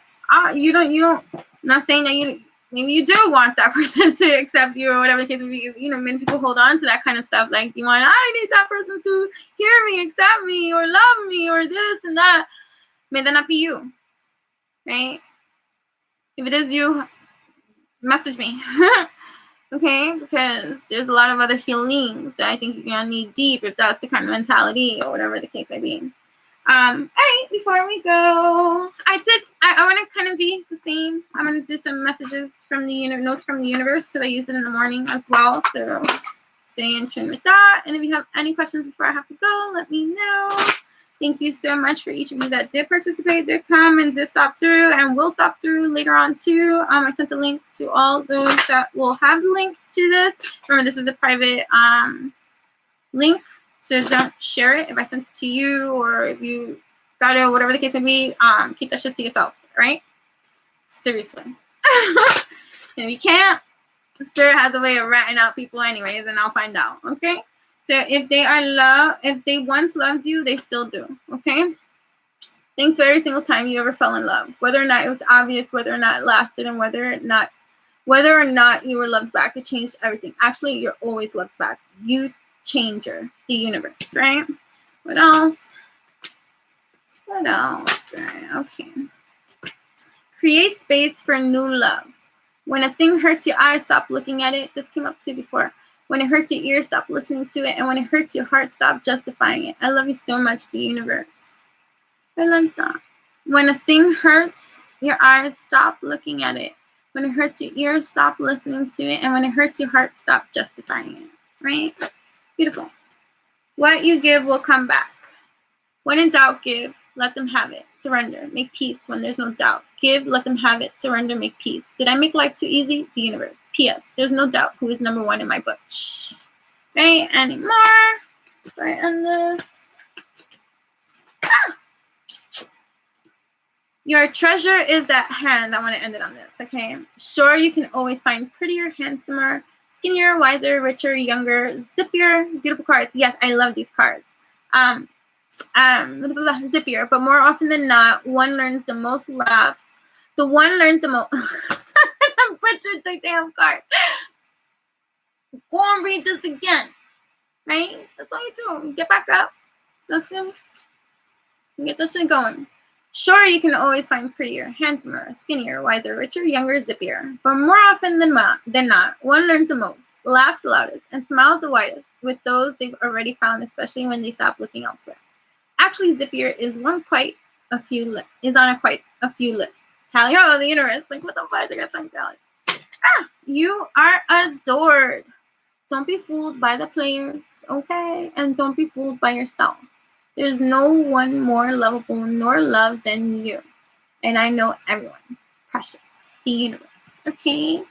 [SPEAKER 1] you don't, I'm not saying that maybe you do want that person to accept you or whatever the case may be. You know, many people hold on to that kind of stuff. Like, I need that person to hear me, accept me, or love me, or this and that. May that not be you, right? If it is you, message me, okay? Because there's a lot of other healings that I think you're gonna need deep if that's the kind of mentality or whatever the case may be. All right, before we go, I want to kind of be the same. I'm going to do some messages from the notes from the universe because I use it in the morning as well. So stay in tune with that. And if you have any questions before I have to go, let me know. Thank you so much for each of you that did participate, did come, and did stop through, and will stop through later on too. I sent the links to all those that will have the links to this. Remember, this is a private link. So don't share it if I sent it to you or if you got it, whatever the case may be. Keep that shit to yourself, right? Seriously. And if you can't, the spirit has a way of ratting out people anyways, and I'll find out, okay? So if they once loved you, they still do, okay? Thanks for every single time you ever fell in love. Whether or not it was obvious, whether or not it lasted, and whether or not you were loved back, it changed everything. Actually, you're always loved back. You changer, the universe, right? What else? Right, okay. Create space for new love. When a thing hurts your eyes, stop looking at it. This came up too before. When it hurts your ears, stop listening to it. And when it hurts your heart, stop justifying it. I love you so much, the universe. I like that. When a thing hurts your eyes, stop looking at it. When it hurts your ears, stop listening to it. And when it hurts your heart, stop justifying it, right? Beautiful. What you give will come back. When in doubt, give. let them have it. Surrender, make peace when there's no doubt. Give, let them have it. Surrender, make peace. Did I make life too easy? The universe. P.S. There's no doubt who is number one in my book. Shh. Right? Anymore. Right on this. Your treasure is at hand. I want to end it on this, okay? Sure, you can always find prettier, handsomer, skinnier, wiser, richer, younger, zippier, beautiful cards. Yes, I love these cards. Zippier, but more often than not, one learns the most, laughs. The one learns the most. I butchered the damn card. Go and read this again, right? That's all you do. Get back up. That's it. Get this shit going. Sure, you can always find prettier, handsomer, skinnier, wiser, richer, younger, zippier. But more often than not, one learns the most, laughs the loudest, and smiles the widest with those they've already found, especially when they stop looking elsewhere. Actually, zippier is on quite a few lists. Tally ho, the universe. Like, what the fuck? I got something to tell. You are adored. Don't be fooled by the players, okay? And don't be fooled by yourself. There's no one more lovable nor loved than you. And I know everyone. Precious. The universe. Okay?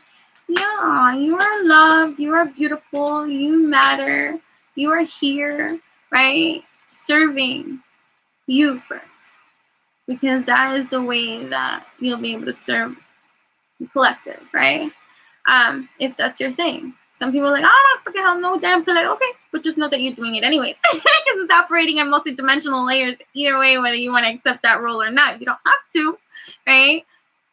[SPEAKER 1] Yeah, you are loved. You are beautiful. You matter. You are here, right? Serving you first. Because that is the way that you'll be able to serve the collective, right? If that's your thing. Some people are like, oh, I forget how no damn thing. Like, okay, but just know that you're doing it anyways. Because it's operating in multi-dimensional layers either way, whether you want to accept that role or not. You don't have to, right?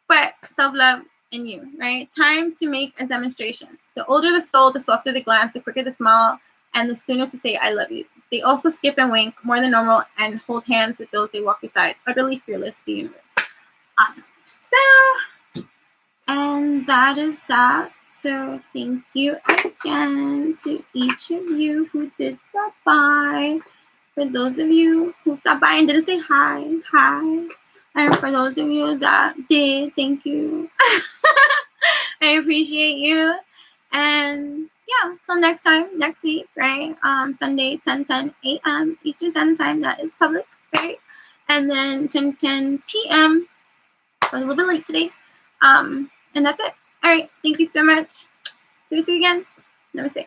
[SPEAKER 1] But self-love in you, right? Time to make a demonstration. The older the soul, the softer the glance, the quicker the smile, and the sooner to say, I love you. They also skip and wink more than normal and hold hands with those they walk beside. Utterly fearless, the universe. Awesome. So, and that is that. So thank you again to each of you who did stop by. For those of you who stopped by and didn't say hi. And for those of you that did, thank you. I appreciate you. And yeah, till next week, right? Sunday, 10:10 a.m. Eastern Standard Time. That is public, right? And then 10:10 p.m. I was a little bit late today. And that's it. All right. Thank you so much. See you again. Namaste.